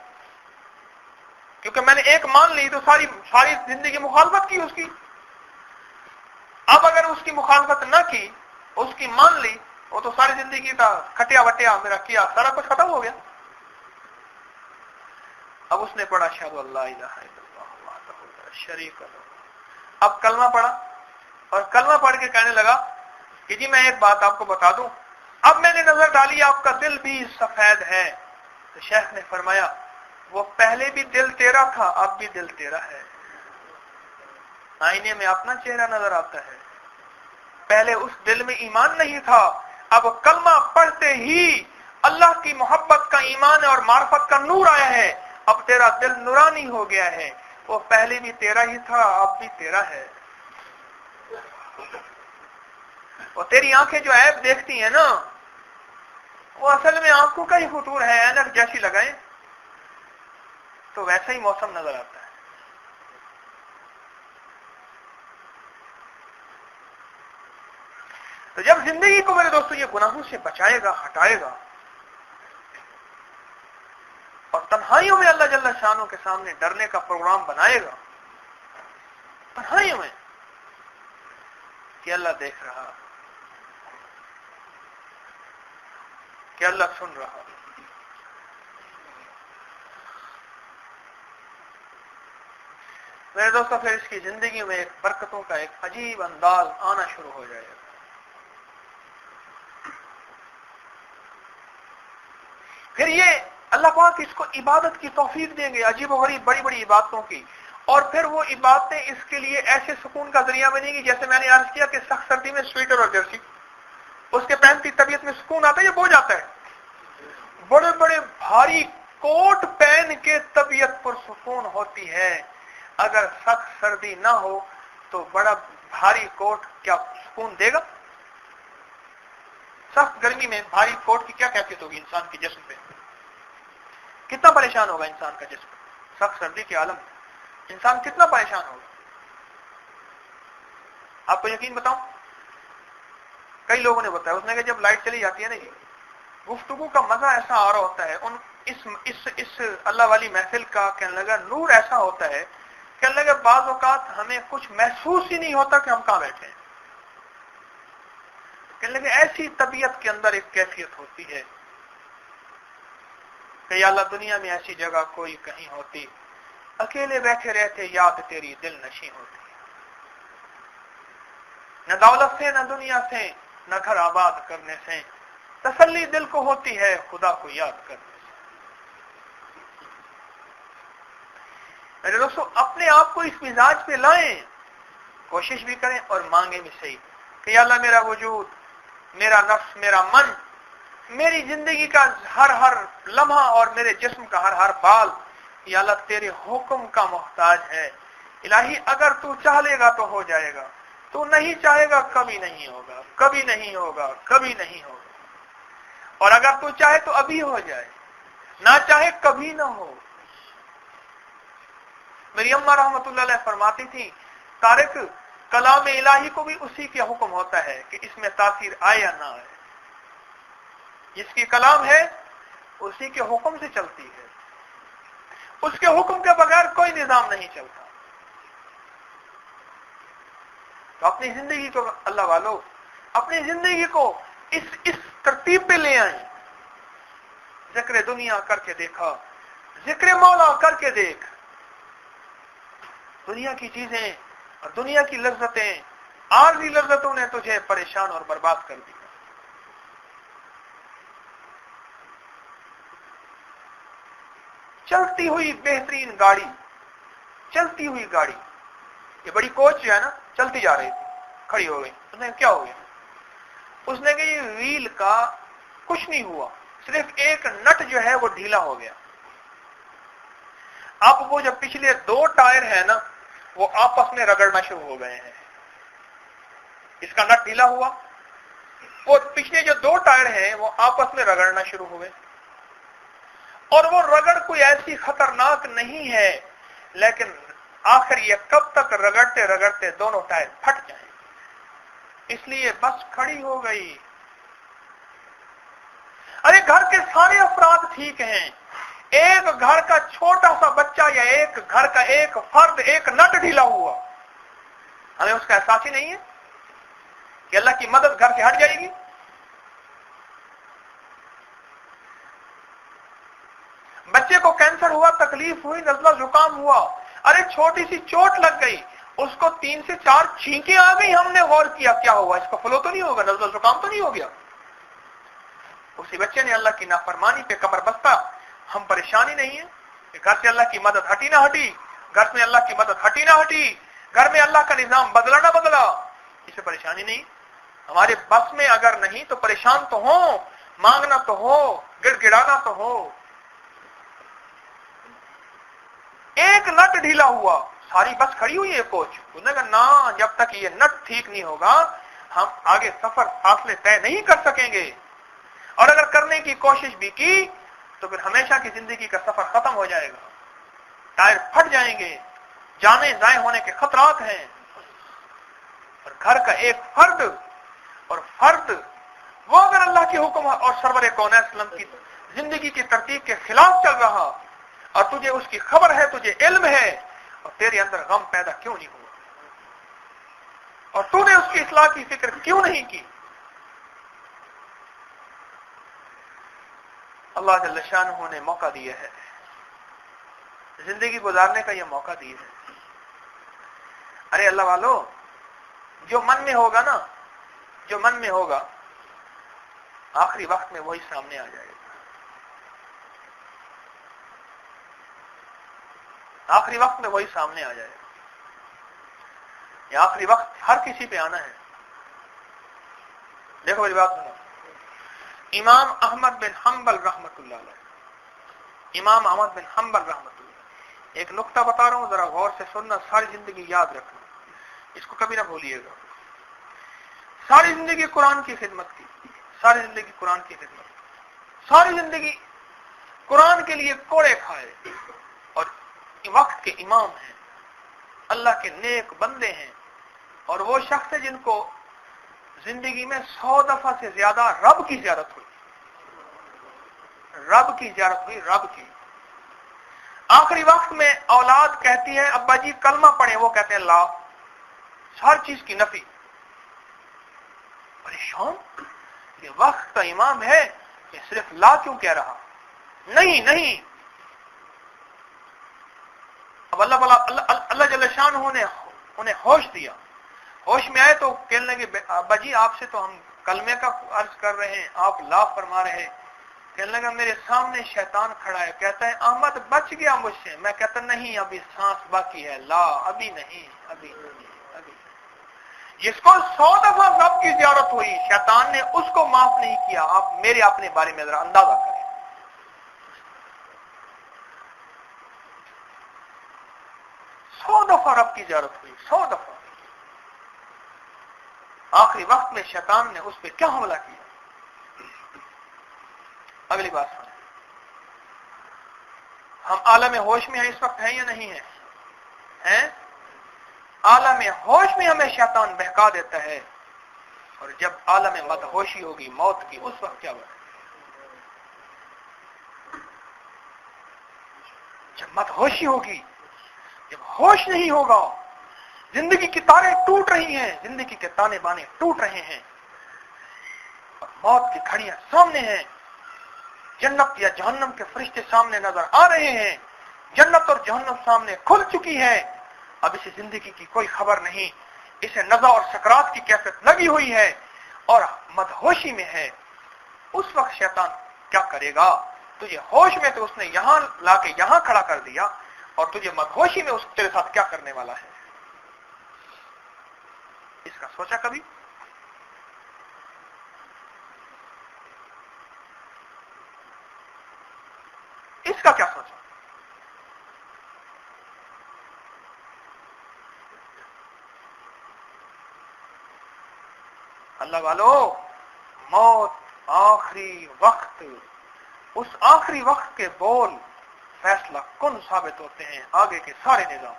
کیونکہ میں نے ایک مان لی تو ساری زندگی مخالفت کی اس کی، اب اگر اس کی مخالفت نہ کی، اس کی مان لی، وہ تو ساری زندگی کا کھٹیا وٹیا میرا کیا سارا کچھ ختم ہو گیا۔ اب اس نے پڑھا اشہد ان لا الہ الا اللہ وحدہ لا شریک لہ، اب کلمہ پڑھا، اور کلمہ پڑھ کے کہنے لگا کہ جی میں ایک بات آپ کو بتا دوں، اب میں نے نظر ڈالی آپ کا دل بھی سفید ہے۔ تو شیخ نے فرمایا وہ پہلے بھی دل تیرا تھا، اب بھی دل تیرا ہے، آئینے میں اپنا چہرہ نظر آتا ہے، پہلے اس دل میں ایمان نہیں تھا، اب کلمہ پڑھتے ہی اللہ کی محبت کا، ایمان اور معرفت کا نور آیا ہے، اب تیرا دل نورانی ہو گیا ہے، وہ پہلے بھی تیرا ہی تھا اب بھی تیرا ہے۔ اور تیری آنکھیں جو عیب دیکھتی ہیں نا، وہ اصل میں آنکھوں کا ہی فطور ہے، اینک جیسی لگائیں تو ویسا ہی موسم نظر آتا ہے۔ تو جب زندگی کو میرے دوستوں یہ گناہوں سے بچائے گا، ہٹائے گا، اور تنہائیوں میں اللہ جل شانوں کے سامنے ڈرنے کا پروگرام بنائے گا، تنہائیوں میں کہ اللہ دیکھ رہا، کہ اللہ سن رہا، میرے دوستوں پھر اس کی زندگی میں ایک برکتوں کا ایک عجیب انداز آنا شروع ہو جائے گا۔ پھر یہ اللہ پاک اس کو عبادت کی توفیق دیں گے، عجیب و غریب بڑی بڑی عبادتوں کی، اور پھر وہ عبادتیں اس کے لیے ایسے سکون کا ذریعہ بنے گی، جیسے میں نے عرض کیا کہ سخت سردی میں سویٹر اور جرسی اس کے پہنتی طبیعت میں سکون آتا ہے یا بوجھ آتا ہے؟ بڑے بڑے بھاری کوٹ پہن کے طبیعت پر سکون ہوتی ہے، اگر سخت سردی نہ ہو تو بڑا بھاری کوٹ کیا سکون دے گا؟ سخت گرمی میں بھاری کوٹ کی کیا کیفیت ہوگی انسان کے جسم پہ؟ کتنا پریشان ہوگا انسان کا جسم سخت سردی کے عالم میں، انسان کتنا پریشان ہوگا؟ آپ کو یقین بتاؤں، کئی لوگوں نے بتایا، اس نے کہ جب لائٹ چلی جاتی ہے نا جی، گفتگو کا مزہ ایسا آ رہا ہوتا ہے، اس اللہ والی محفل کا کہنے لگا نور ایسا ہوتا ہے، کہنے لگا بعض اوقات ہمیں کچھ محسوس ہی نہیں ہوتا کہ ہم کہاں بیٹھے ہیں. کہنے لگے ایسی طبیعت کے اندر ایک کیفیت ہوتی ہے کہ یا اللہ دنیا میں ایسی جگہ کوئی کہیں ہوتی، اکیلے بیٹھے رہتے یاد تیری دل نشیں ہوتی. نہ دولت سے نہ دنیا سے نہ گھر آباد کرنے سے، تسلی دل کو ہوتی ہے خدا کو یاد کرنے سے. میرے دوستو اپنے آپ کو اس مزاج پہ لائیں، کوشش بھی کریں اور مانگیں بھی صحیح کہ یا اللہ میرا وجود، میرا نفس، میرا من، میری زندگی کا ہر لمحہ اور میرے جسم کا ہر بال یا اللہ تیرے حکم کا محتاج ہے. الہی اگر تو چاہ لے گا تو ہو جائے گا، تو نہیں چاہے گا کبھی نہیں ہوگا، کبھی نہیں ہوگا، کبھی نہیں ہوگا. اور اگر تو چاہے تو ابھی ہو جائے، نہ چاہے کبھی نہ ہو. میری اماں رحمت اللہ علیہ فرماتی تھی طارق کلام الہی کو بھی اسی کے حکم ہوتا ہے کہ اس میں تاثیر آئے یا نہ آئے. جس کی کلام ہے اسی کے حکم سے چلتی ہے، اس کے حکم کے بغیر کوئی نظام نہیں چلتا. تو اپنی زندگی کو اللہ والو، اپنی زندگی کو اس ترتیب پہ لے آئیں. ذکر دنیا کر کے دیکھا، ذکر مولا کر کے دیکھ. دنیا کی چیزیں اور دنیا کی لذتیں، عارضی لذتوں نے تجھے پریشان اور برباد کر دیا. چلتی ہوئی بہترین گاڑی، چلتی ہوئی گاڑی، یہ بڑی کوچ جو ہے نا چلتی جا رہی تھی، کھڑی ہو گئی. اس نے کیا ہو گیا؟ اس نے کہ یہ ویل کا کچھ نہیں ہوا، صرف ایک نٹ جو ہے وہ ڈھیلا ہو گیا. اب وہ جو پچھلے 2 ٹائر ہیں نا وہ آپس میں رگڑنا شروع ہو گئے ہیں. اس کا نٹ ڈھیلا ہوا، وہ پچھلے جو 2 ٹائر ہیں وہ آپس میں رگڑنا شروع ہو گئے. اور وہ رگڑ کوئی ایسی خطرناک نہیں ہے، لیکن آخر یہ کب تک رگڑتے رگڑتے دونوں ٹائر پھٹ جائیں. اس لیے بس کھڑی ہو گئی. ارے گھر کے سارے افراد ٹھیک ہیں، ایک گھر کا چھوٹا سا بچہ یا ایک گھر کا ایک فرد ایک نٹ ڈھیلا ہوا، ہمیں اس کا احساس ہی نہیں ہے کہ اللہ کی مدد گھر سے ہٹ جائے گی. بچے کو کینسر ہوا، تکلیف ہوئی، نزلہ زکام ہوا، ارے چھوٹی سی چوٹ لگ گئی، اس کو 3 سے 4 چھینکیں آ گئی، ہم نے غور کیا کیا ہوا، اس کو فلو تو نہیں ہوگا، نزلہ زکام تو نہیں ہو گیا. اسی بچے نے اللہ کی نافرمانی پہ کمر بستہ. ہم پریشانی نہیں ہے کہ گھر سے اللہ کی مدد ہٹی نہ ہٹی، گھر میں اللہ کی مدد ہٹی نہ ہٹی، گھر میں اللہ کا نظام بدلا نہ بدلا، اسے پریشانی نہیں. ہمارے بس میں اگر نہیں تو پریشان تو ہو، مانگنا تو ہو، گڑ گڑانا تو ہو. ایک نٹ ڈھیلا ہوا، ساری بس کھڑی ہوئی ہے کوچ. انہوں نے کہا نا، جب تک یہ نٹ ٹھیک نہیں ہوگا ہم آگے سفر فاصلے طے نہیں کر سکیں گے، اور اگر کرنے کی کوشش بھی کی تو پھر ہمیشہ کی زندگی کا سفر ختم ہو جائے گا، ٹائر پھٹ جائیں گے، جانیں ضائع ہونے کے خطرات ہیں. اور گھر کا ایک فرد وہ اگر اللہ کے حکم اور سرور کونین صلی اللہ علیہ وسلم کی زندگی کی ترتیب کے خلاف چل رہا اور تجھے اس کی خبر ہے، تجھے علم ہے، اور تیرے اندر غم پیدا کیوں نہیں ہوا، اور تو نے اس کی اصلاح کی فکر کیوں نہیں کی؟ اللہ جل شانہ نے موقع دیا ہے، زندگی گزارنے کا یہ موقع دیا ہے. ارے اللہ والو، جو من میں ہوگا نا، جو من میں ہوگا آخری وقت میں وہی سامنے آ جائے گا. آخری وقت میں وہی سامنے آ جائے گا. یہ آخری وقت ہر کسی پہ آنا ہے. دیکھو میری بات سنو، امام احمد بن حنبل رحمت اللہ علیہ، امام احمد بن حنبل رحمت اللہ، ایک نقطہ بتا رہا ہوں، ذرا غور سے سننا، ساری زندگی یاد رکھنا، اس کو کبھی نہ بھولیے گا. ساری زندگی قرآن کی خدمت کی، ساری زندگی قرآن کی خدمت کی، ساری زندگی قرآن کے لیے کوڑے کھائے، اور وقت کے امام ہیں، اللہ کے نیک بندے ہیں، اور وہ شخص ہے جن کو زندگی میں 100 دفعہ سے زیادہ رب کی زیارت ہوئی. رب کی زیارت ہوئی، رب کی۔ آخری وقت میں اولاد کہتی ہے ابا جی کلمہ پڑھیں، وہ کہتے ہیں لا، ہر چیز کی نفی۔ پریشان، یہ وقت کا امام ہے کہ صرف لا کیوں کہہ رہا؟ نہیں نہیں، اب اللہ جل شانہ نے انہیں ہوش دیا، ہوش میں آئے تو کہنے لگے ابا جی آپ سے تو ہم کلمے کا عرض کر رہے ہیں، آپ لا فرما رہے ہیں۔ کہنے لگا میرے سامنے شیطان کھڑا ہے، کہتا ہے احمد بچ گیا مجھ سے۔ میں کہتا نہیں، ابھی سانس باقی ہے، لا ابھی نہیں، ابھی نہیں، ابھی نہیں۔ جس کو 100 دفعہ رب کی زیارت ہوئی، شیطان نے اس کو معاف نہیں کیا۔ آپ میرے اپنے بارے میں ذرا اندازہ کریں، 100 دفعہ رب کی زیارت ہوئی، 100 دفعہ۔ آخری وقت میں شیطان نے اس پہ کیا حملہ کیا؟ اگلی بات سنیں، ہم عالم ہوش میں ہیں اس وقت، ہیں یا نہیں ہیں؟ عالم ہوش میں ہمیں شیطان بہکا دیتا ہے، اور جب عالم مدہوشی ہوگی موت کی، اس وقت کیا ہوگا؟ جب مدہوشی ہوگی، جب ہوش نہیں ہوگا، زندگی کی تاریں ٹوٹ رہی ہیں، زندگی کے تانے بانے ٹوٹ رہے ہیں، اور موت کی گھڑیاں سامنے ہیں، جنت یا جہنم کے فرشتے سامنے نظر آ رہے ہیں، جنت اور جہنم سامنے کھل چکی ہے، اب اسے زندگی کی کوئی خبر نہیں، اسے نزع اور سکرات کی کیفیت لگی ہوئی ہے اور مدہوشی میں ہے۔ اس وقت شیطان کیا کرے گا؟ تجھے ہوش میں تو اس نے یہاں لا کے یہاں کھڑا کر دیا، اور تجھے مدہوشی میں اس تیرے ساتھ کیا کرنے والا ہے؟ اس کا سوچا کبھی؟ اس کا کیا سوچا؟ اللہ والو، موت آخری وقت، اس آخری وقت کے بول فیصلہ کن ثابت ہوتے ہیں آگے کے سارے نظام۔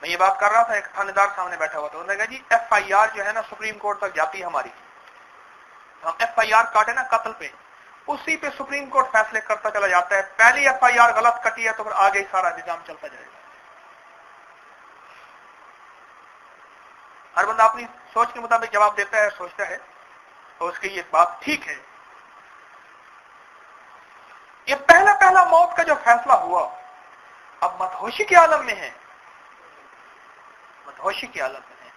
میں یہ بات کر رہا تھا، ایک تھانے دار سامنے بیٹھا ہوا تھا، انہوں نے کہا جی ایف آئی آر جو ہے نا سپریم کورٹ تک جاتی ہے ہماری، ہم ایف آئی آر کاٹے نا قتل پہ، اسی پہ سپریم کورٹ فیصلے کرتا چلا جاتا ہے، پہلی ایف آئی آر غلط کٹی ہے تو پھر آگے ہی سارا نظام چلتا جائے گا۔ ہر بندہ اپنی سوچ کے مطابق جواب دیتا ہے، سوچتا ہے، اور اس کی یہ بات ٹھیک ہے۔ یہ پہلا موت کا جو فیصلہ ہوا، اب مدہوشی کے عالم میں ہے، مدہوشی کے عالم میں ہے۔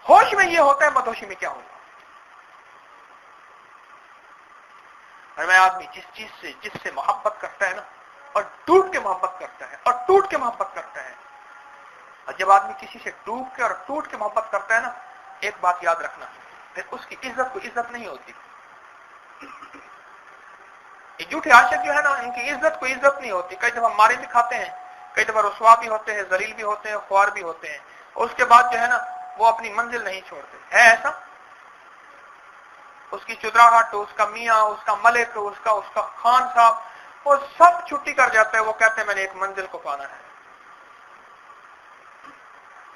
ہوش میں یہ ہوتا ہے، مدہوشی میں کیا ہوگا؟ اور میں آدمی جس سے محبت کرتا ہے نا، اور ٹوٹ کے محبت کرتا ہے، اور ٹوٹ کے محبت کرتا ہے، اور جب آدمی کسی سے ڈوب کے اور ٹوٹ کے محبت کرتا ہے نا، ایک بات یاد رکھنا، پھر اس کی عزت کو عزت نہیں ہوتی۔ یہ جھوٹے عاشق جو ہے نا، ان کی عزت کو عزت نہیں ہوتی، کئی دفعہ مارے بھی کھاتے ہیں، کئی دفعہ رسوا بھی ہوتے ہیں، ذلیل بھی ہوتے ہیں، خوار بھی ہوتے ہیں، اور اس کے بعد جو ہے نا وہ اپنی منزل نہیں چھوڑتے۔ ہے ایسا؟ اس کی چدراہٹ، اس کا میاں، اس کا ملک، اس کا خان صاحب، وہ سب چھٹی کر جاتا ہے، وہ کہتے ہیں میں نے ایک منزل کو پانا ہے۔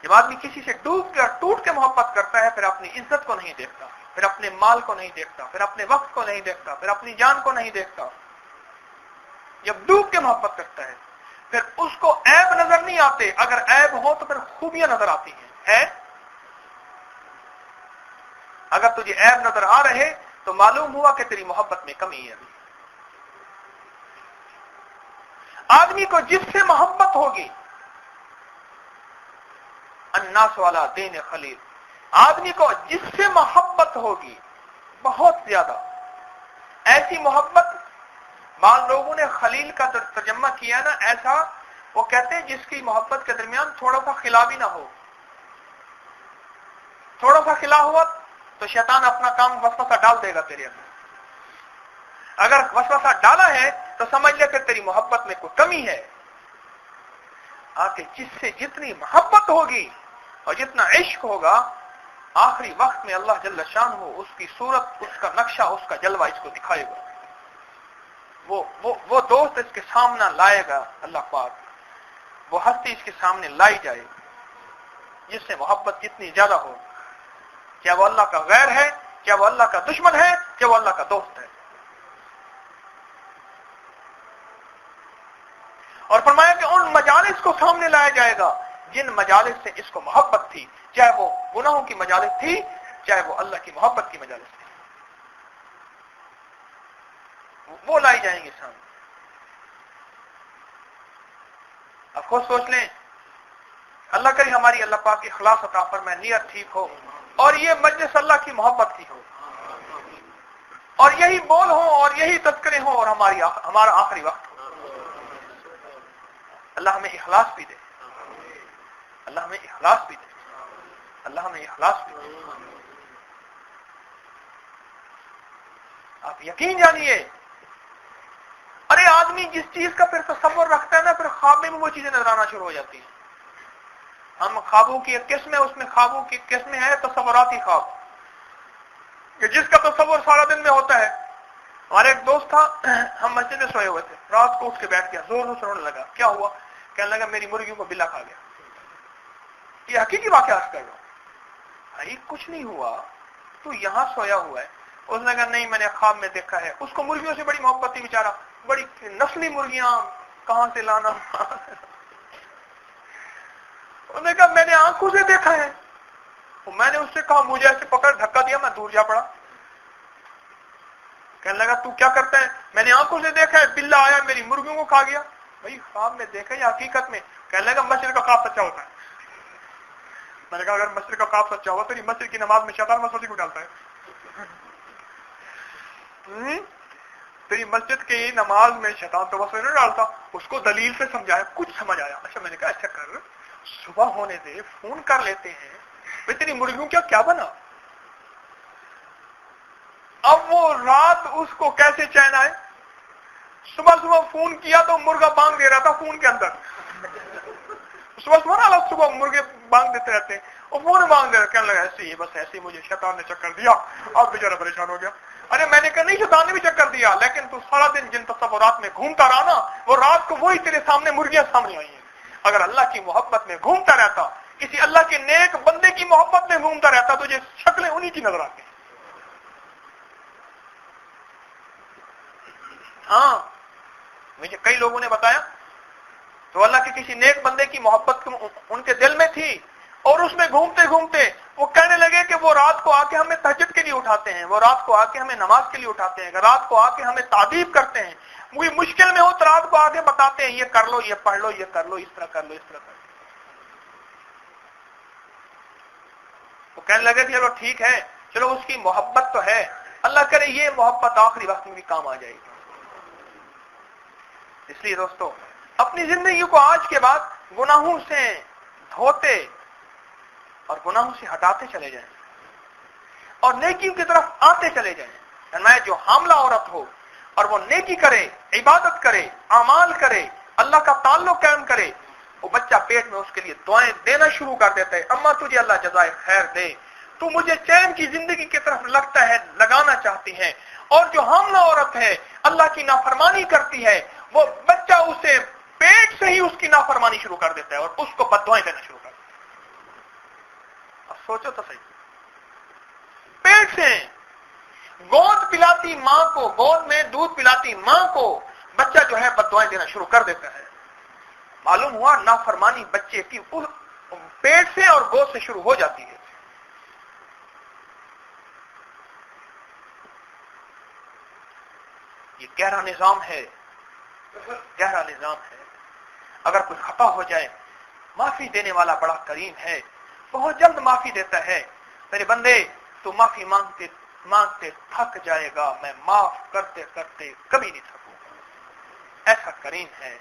جب آدمی کسی سے ڈوب کے اور ٹوٹ کے محبت کرتا ہے، پھر اپنی عزت کو نہیں دیکھتا، پھر اپنے مال کو نہیں دیکھتا، پھر اپنے وقت کو نہیں دیکھتا، پھر اپنی جان کو نہیں دیکھتا۔ جب ڈوب کے محبت کرتا ہے، پھر اس کو عیب نظر نہیں آتے، اگر عیب ہو تو پھر خوبیاں نظر آتی ہیں۔ اگر تجھے عیب نظر آ رہے تو معلوم ہوا کہ تیری محبت میں کمی ہے۔ آدمی کو جس سے محبت ہوگی، الناس والا دین خلیل، آدمی کو جس سے محبت ہوگی بہت زیادہ، ایسی محبت، بعض لوگوں نے خلیل کا ترجمہ کیا نا ایسا، وہ کہتے ہیں جس کی محبت کے درمیان تھوڑا سا خلا بھی نہ ہو۔ تھوڑا سا خلا ہوا تو شیطان اپنا کام وسوسہ ڈال دے گا تیرے اندر، اگر وسوسہ ڈالا ہے تو سمجھ لے پھر تیری محبت میں کوئی کمی ہے۔ آکے جس سے جتنی محبت ہوگی اور جتنا عشق ہوگا، آخری وقت میں اللہ جل شانہ اس کی صورت، اس کا نقشہ، اس کا جلوہ اس کو دکھائے گا۔ وہ دوست اس کے سامنے لائے گا اللہ پاک، وہ ہستی اس کے سامنے لائی جائے جس سے محبت جتنی زیادہ ہو، کیا وہ اللہ کا غیر ہے، کیا وہ اللہ کا دشمن ہے، کیا وہ اللہ کا دوست ہے۔ اور فرمایا کہ ان مجالس کو سامنے لایا جائے گا جن مجالس سے اس کو محبت تھی، چاہے وہ گناہوں کی مجالس تھی، چاہے وہ اللہ کی محبت کی مجالس تھی، وہ لائی جائیں گے سامنے۔ اب خود سوچ لیں، اللہ کرے ہماری اللہ پاک کی اخلاص عطا فرمائے، نیت ٹھیک ہو اور یہ مجلس اللہ کی محبت کی ہو، اور یہی بول ہو اور یہی تذکرے ہوں اور ہمارا آخری وقت ہو۔ اللہ ہمیں اخلاص بھی دے، اللہ ہمیں اخلاص بھی دے، اللہ ہمیں اخلاص بھی دے۔ آپ یقین جانیے، ارے آدمی جس چیز کا پھر تصور رکھتا ہے نا، پھر خواب میں بھی وہ چیزیں نظر آنا شروع ہو جاتی ہیں۔ ہم خوابوں کی ایک قسم ہے، اس میں خوابوں کی قسم ہے تصوراتی خواب، کہ جس کا تصور سارا دن میں ہوتا ہے۔ ہمارے ایک دوست تھا، ہم مسجد میں سوئے ہوئے تھے، رات کو اٹھ کے بیٹھ گیا، زور سے رونے لگا۔ کیا ہوا؟ کہنے لگا میری مرغیوں کو بلا کھا گیا۔ یہ حقیقی واقعات کر رہا ہوں۔ بھائی کچھ نہیں ہوا، تو یہاں سویا ہوا ہے۔ اس نے کہا نہیں، میں نے خواب میں دیکھا ہے۔ اس کو مرغیوں سے بڑی محبت تھی، بیچارہ بڑی نسلی مرغیاں کہاں سے لانا۔ انہوں نے کہا میں نے آنکھوں سے دیکھا ہے۔ میں نے اس سے کہا، مجھے ایسے پکڑ دھکا دیا، میں دور جا پڑا۔ کہنے لگا تو کیا کرتا ہے؟ میں نے آنکھوں سے دیکھا ہے، بلا آیا میری مرغیوں کو کھا گیا۔ بھائی خواب میں دیکھا یا حقیقت میں؟ کہنے لگا مسجد کا خواب سچا ہوتا ہے۔ میں نے کہا اگر مسجد کا خواب سچا ہوا تو یہ مسجد کی نماز میں شیطان وسوسے کو ڈالتا ہے۔ تیری مسجد کی نماز میں شیطان تو وسوسے نہیں ڈالتا۔ اس کو دلیل سے سمجھایا، کچھ سمجھ آیا۔ اچھا میں نے کہا ایسا کر، صبح ہونے دے، فون کر لیتے ہیں، بھائی تیری مرغیوں کیا بنا؟ اب وہ رات اس کو کیسے چین آئے؟ صبح فون کیا تو مرغا بانگ دے رہا تھا فون کے اندر۔ صبح مرغے بانگ دیتے رہتے ہیں، اور فون بانگ دے رہا، کہنے لگا ایسے ہی، بس ایسے ہی مجھے شیطان نے چکر دیا، اب بیچارہ پریشان ہو گیا۔ ارے میں نے کہا نہیں، شیطان نے بھی چکر دیا، لیکن تو سارا دن جن تصورات میں گھومتا رہا نا، وہ رات کو وہی تیرے سامنے مرغیاں سامنے آئی ہیں۔ اگر اللہ کی محبت میں گھومتا رہتا، کسی اللہ کے نیک بندے کی محبت میں گھومتا رہتا، تجھے شکلیں انہی کی نظر آتی۔ ہاں مجھے کئی لوگوں نے بتایا تو اللہ کے کسی نیک بندے کی محبت ان کے دل میں تھی، اور اس میں گھومتے گھومتے وہ کہنے لگے کہ وہ رات کو آ کے ہمیں تہجد کے لیے اٹھاتے ہیں، وہ رات کو آ کے ہمیں نماز کے لیے اٹھاتے ہیں، رات کو آ کے ہمیں تعریف کرتے ہیں، وہ مشکل میں ہو تو رات کو آگے بتاتے ہیں یہ کر لو، یہ پڑھ لو، یہ کر لو، اس طرح کر لو، اس طرح کر لو۔ وہ کہنے لگے چلو ٹھیک ہے، چلو اس کی محبت تو ہے، اللہ کرے یہ محبت آخری وقت میں بھی کام آ جائے گی۔ اس لیے دوستو اپنی زندگی کو آج کے بعد گناہوں سے دھوتے اور گناہوں سے ہٹاتے چلے جائیں اور نیکیوں کی طرف آتے چلے جائیں۔ فرمایا جو حاملہ عورت ہو اور وہ نیکی کرے، عبادت کرے، اعمال کرے، اللہ کا تعلق قائم کرے، وہ بچہ پیٹ میں اس کے لیے دعائیں دینا شروع کر دیتا ہے، اماں تجھے اللہ جزائے خیر دے، تو مجھے چین کی زندگی کی طرف لگتا ہے لگانا چاہتی ہے۔ اور جو حاملہ عورت ہے اللہ کی نافرمانی کرتی ہے، وہ بچہ اسے پیٹ سے ہی اس کی نافرمانی شروع کر دیتا ہے اور اس کو بددعائیں دینا شروع کر دیتا ہے۔ اب سوچو تو صحیح، پیٹ سے گود پلاتی ماں کو، گود میں دودھ پلاتی ماں کو بچہ جو ہے بددعائیں دینا شروع کر دیتا ہے۔ معلوم ہوا نافرمانی بچے کی پیٹ سے اور گود سے شروع ہو جاتی ہے۔ یہ گہرا نظام ہے، گہرا نظام ہے۔ اگر کوئی خطا ہو جائے، معافی دینے والا بڑا کریم ہے، بہت جلد معافی دیتا ہے۔ میرے بندے تو معافی مانگتے مانگتے تھک جائے گا، میں معاف کرتے کرتے کبھی نہیں تھکوں گا، ایسا کریم ہے۔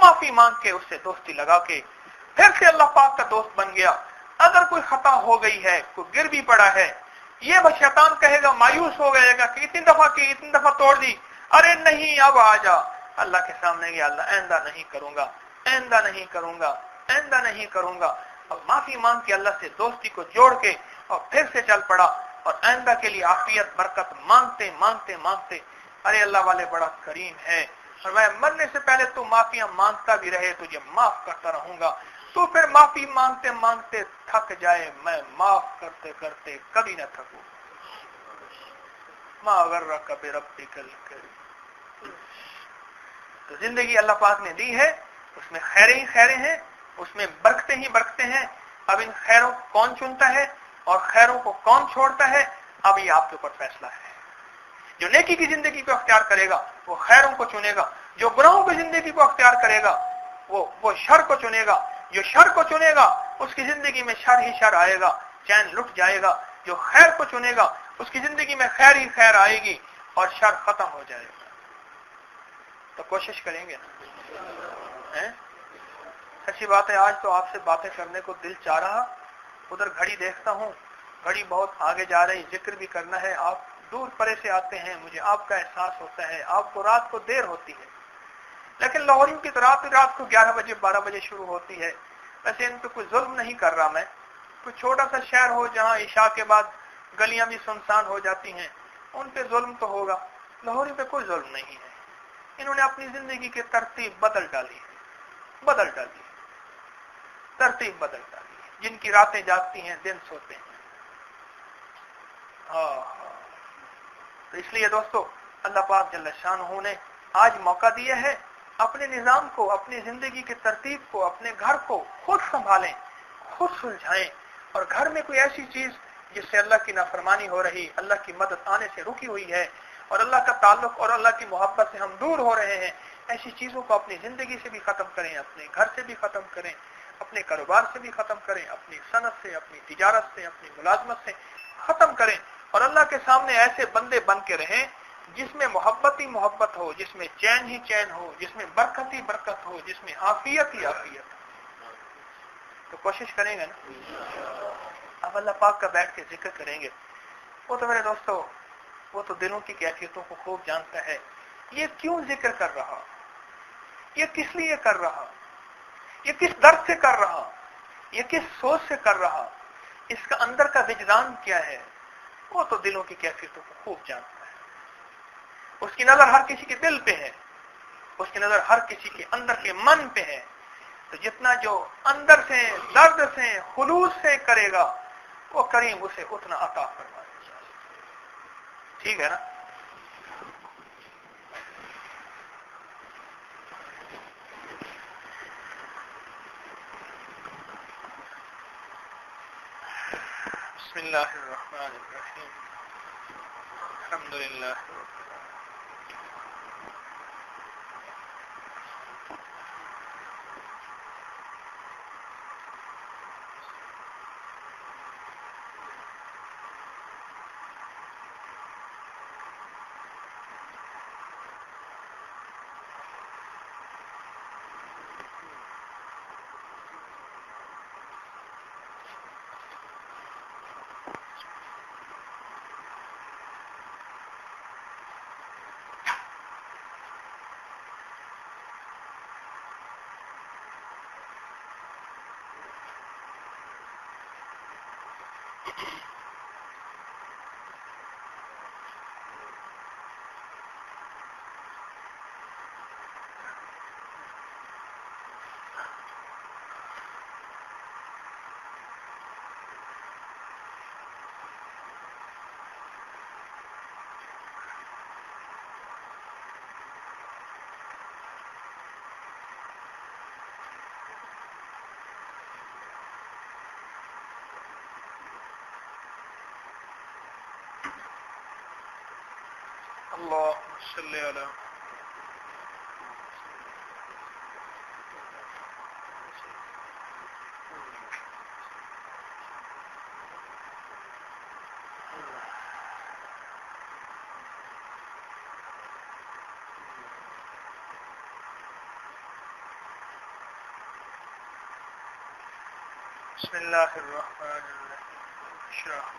معافی مانگ کے اس سے دوستی لگا کے پھر سے اللہ پاک کا دوست بن گیا۔ اگر کوئی خطا ہو گئی ہے، کوئی گر بھی پڑا ہے، یہ بس شیطان کہے گا، مایوس ہو گئے گا کہ اتنی دفعہ کی، اتنی دفعہ توڑ دی، ارے نہیں اب آ جا اللہ کے سامنے گیا، اللہ آئندہ نہیں کروں گا، آئندہ نہیں کروں گا، آئندہ نہیں کروں گا۔ اور معافی مانگ کے اللہ سے دوستی کو جوڑ کے اور پھر سے چل پڑا اور آئندہ کے لیے عافیت برکت مانگتے مانگتے مانگتے، ارے اللہ والے بڑا کریم ہے، اور میں مرنے سے پہلے تو معافیاں مانگتا بھی رہے، تجھے معاف کرتا رہوں گا۔ تو پھر معافی مانگتے مانگتے تھک جائے، میں معاف کرتے کرتے کبھی نہ تھکوں۔ ما غرک بربک الکریم۔ تو زندگی اللہ پاک نے دی ہے اس میں خیریں ہی خیریں ہیں، اس میں برکتیں ہی برکتیں ہیں. اب ان خیروں کو کون چنتا ہے اور خیروں کو کون چھوڑتا ہے، اب یہ آپ کے اوپر فیصلہ ہے. جو نیکی کی زندگی کو اختیار کرے گا وہ خیروں کو چنے گا، جو گناہوں کی زندگی کو اختیار کرے گا وہ شر کو چنے گا. جو شر کو چنے گا اس کی زندگی میں شر ہی شر آئے گا، چین لٹ جائے گا. جو خیر کو چنے گا اس کی زندگی میں خیر ہی خیر آئے گی اور شر ختم ہو جائے گا. تو کوشش کریں گے نا. سچی بات ہے، آج تو آپ سے باتیں کرنے کو دل چاہ رہا، ادھر گھڑی دیکھتا ہوں، گھڑی بہت آگے جا رہی، ذکر بھی کرنا ہے. آپ دور پرے سے آتے ہیں، مجھے آپ کا احساس ہوتا ہے. آپ کو رات کو دیر ہوتی ہے، لیکن لاہوریوں کی رات کو 11 بجے 12 بجے شروع ہوتی ہے. ویسے ان پہ کوئی ظلم نہیں کر رہا میں. کوئی چھوٹا سا شہر ہو جہاں عشاء کے بعد گلیاں بھی سنسان ہو جاتی ہیں، ان پہ ظلم تو ہوگا. لاہوری پہ کوئی ظلم نہیں ہے. انہوں نے اپنی زندگی کی ترتیب بدل ڈالی ہے، ترتیب بدل ڈالی ہے. جن کی راتیں جاگتی ہیں دن سوتے ہیں. تو اس لیے دوستو، اللہ پاک جل شانہ نے آج موقع دیا ہے، اپنے نظام کو، اپنی زندگی کی ترتیب کو، اپنے گھر کو خود سنبھالیں، خود سلجھائیں. اور گھر میں کوئی ایسی چیز جس سے اللہ کی نافرمانی ہو رہی، اللہ کی مدد آنے سے رکی ہوئی ہے اور اللہ کا تعلق اور اللہ کی محبت سے ہم دور ہو رہے ہیں، ایسی چیزوں کو اپنی زندگی سے بھی ختم کریں، اپنے گھر سے بھی ختم کریں، اپنے کاروبار سے بھی ختم کریں، اپنی صنعت سے، اپنی تجارت سے، اپنی ملازمت سے ختم کریں. اور اللہ کے سامنے ایسے بندے بن کے رہیں جس میں محبت ہی محبت ہو، جس میں چین ہی چین ہو، جس میں برکت ہی برکت ہو، جس میں عافیت ہی عافیت ہو. تو کوشش کریں گے نا. اب اللہ پاک کا بیٹھ کے ذکر کریں گے. وہ تو میرے دوستو، وہ تو دلوں کی کیفیتوں کو خوب جانتا ہے. یہ کیوں ذکر کر رہا، یہ کس لیے کر رہا، یہ کس درد سے کر رہا، یہ کس سوچ سے کر رہا، اس کا اندر کا وجدان کیا ہے، وہ تو دلوں کی کیفیتوں کو خوب جانتا ہے. اس کی نظر ہر کسی کے دل پہ ہے، اس کی نظر ہر کسی کے اندر کے من پہ ہے. تو جتنا جو اندر سے درد سے خلوص سے کرے گا وہ کریم اسے اتنا عطا فرمائے گا. ٹھیک ہے نا. بسم اللہ الرحمن الرحیم. الحمدللہ. اللهم صل على بسم اللہ الرحمن الرحیم. اشرح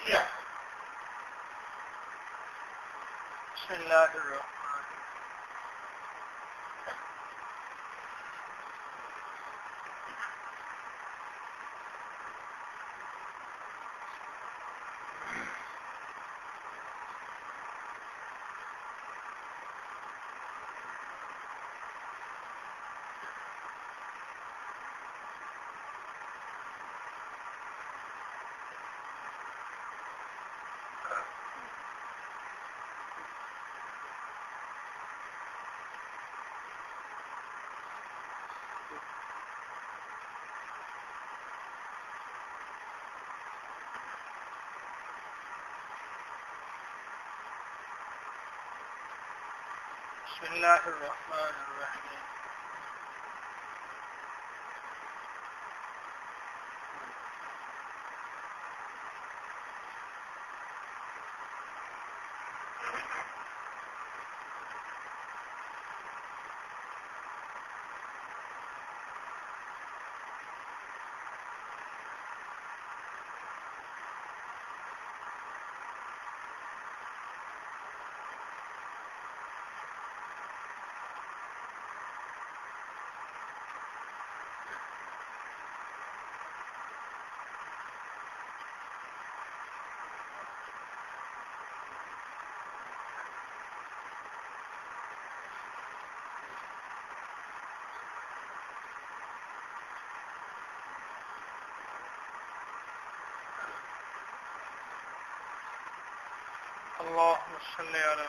بسم اللہ الرحمن بسم اللہ الرحمن الرحیم اللہم صلی علی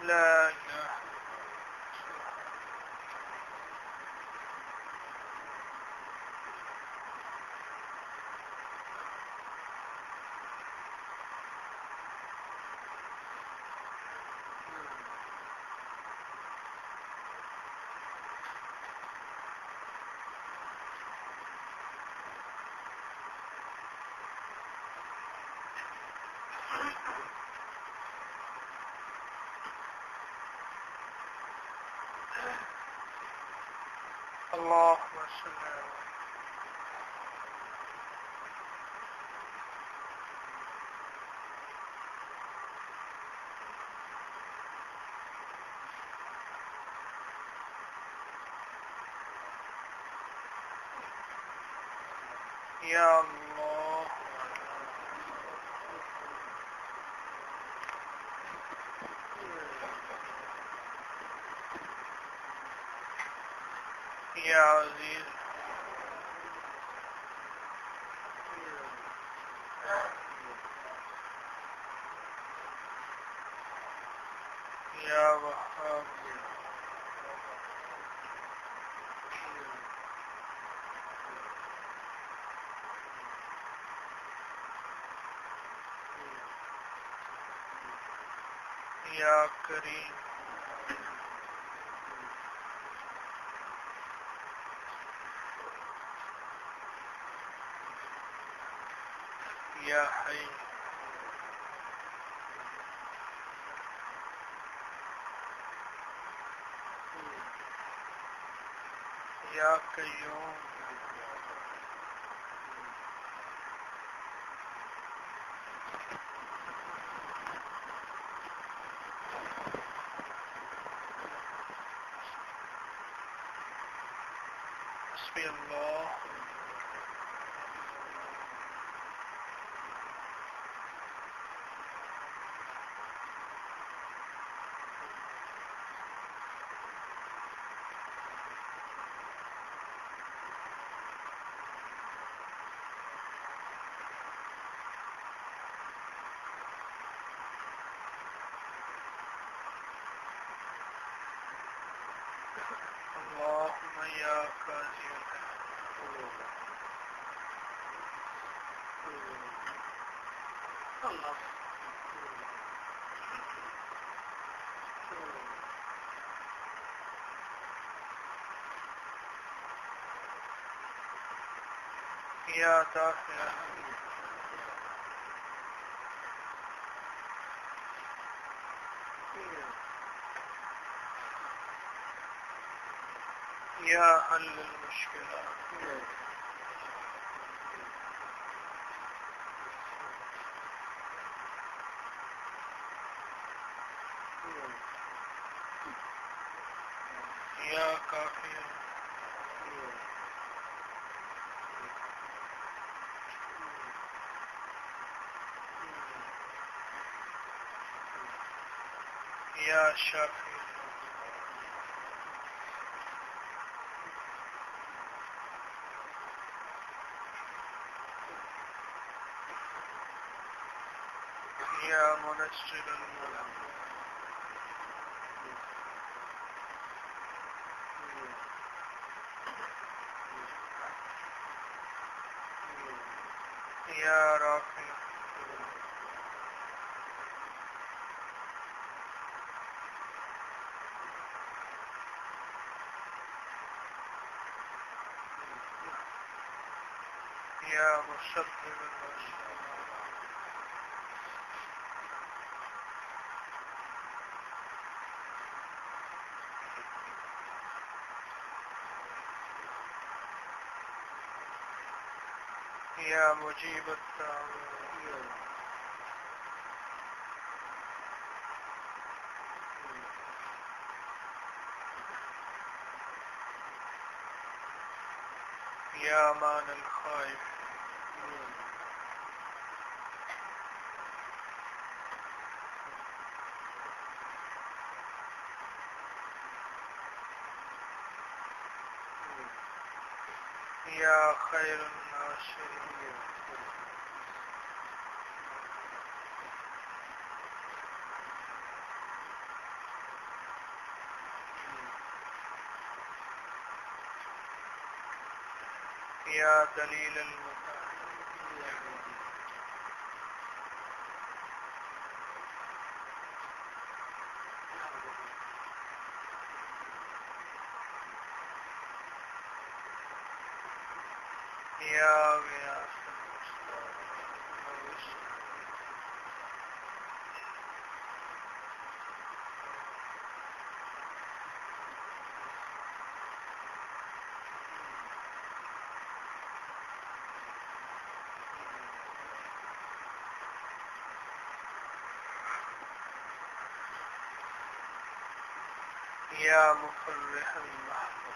لا الہ اللہم صلی علی یا اللہ یا عزیز یا وہاب یا کریم یا حی یا قیوم حسبی اللہ اللہم یا قاضی اللہ یا دافع یا حل المشکلات یا کافی یا شافی یا منزل الملک یا رافع یا مسبب الأسباب یا مجیب الدعوات یا امان الخائف یا خیر الناصرین یا دلیل المتعلق یا غیاث یا مفرح المحبوب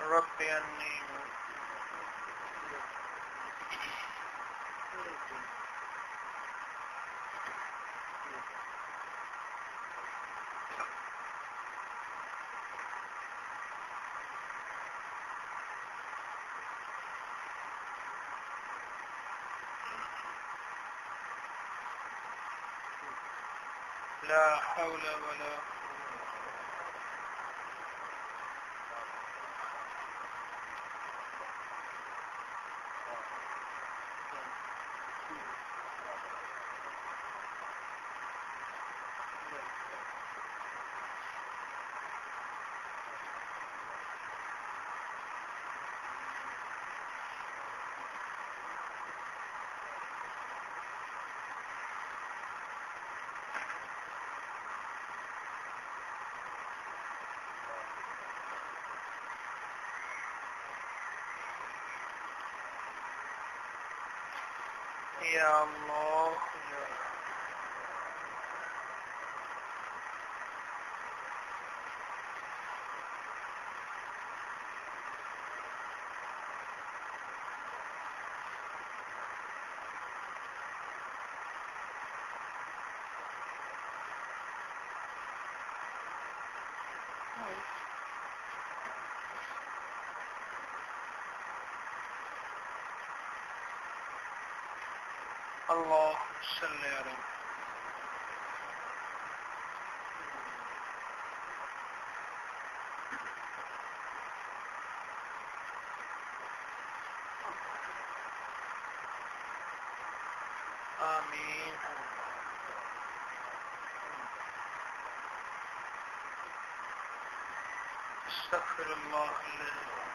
رب انی لا حول ولا یا اللہ یا اللهم صل علی آمین. استغفر اللہ.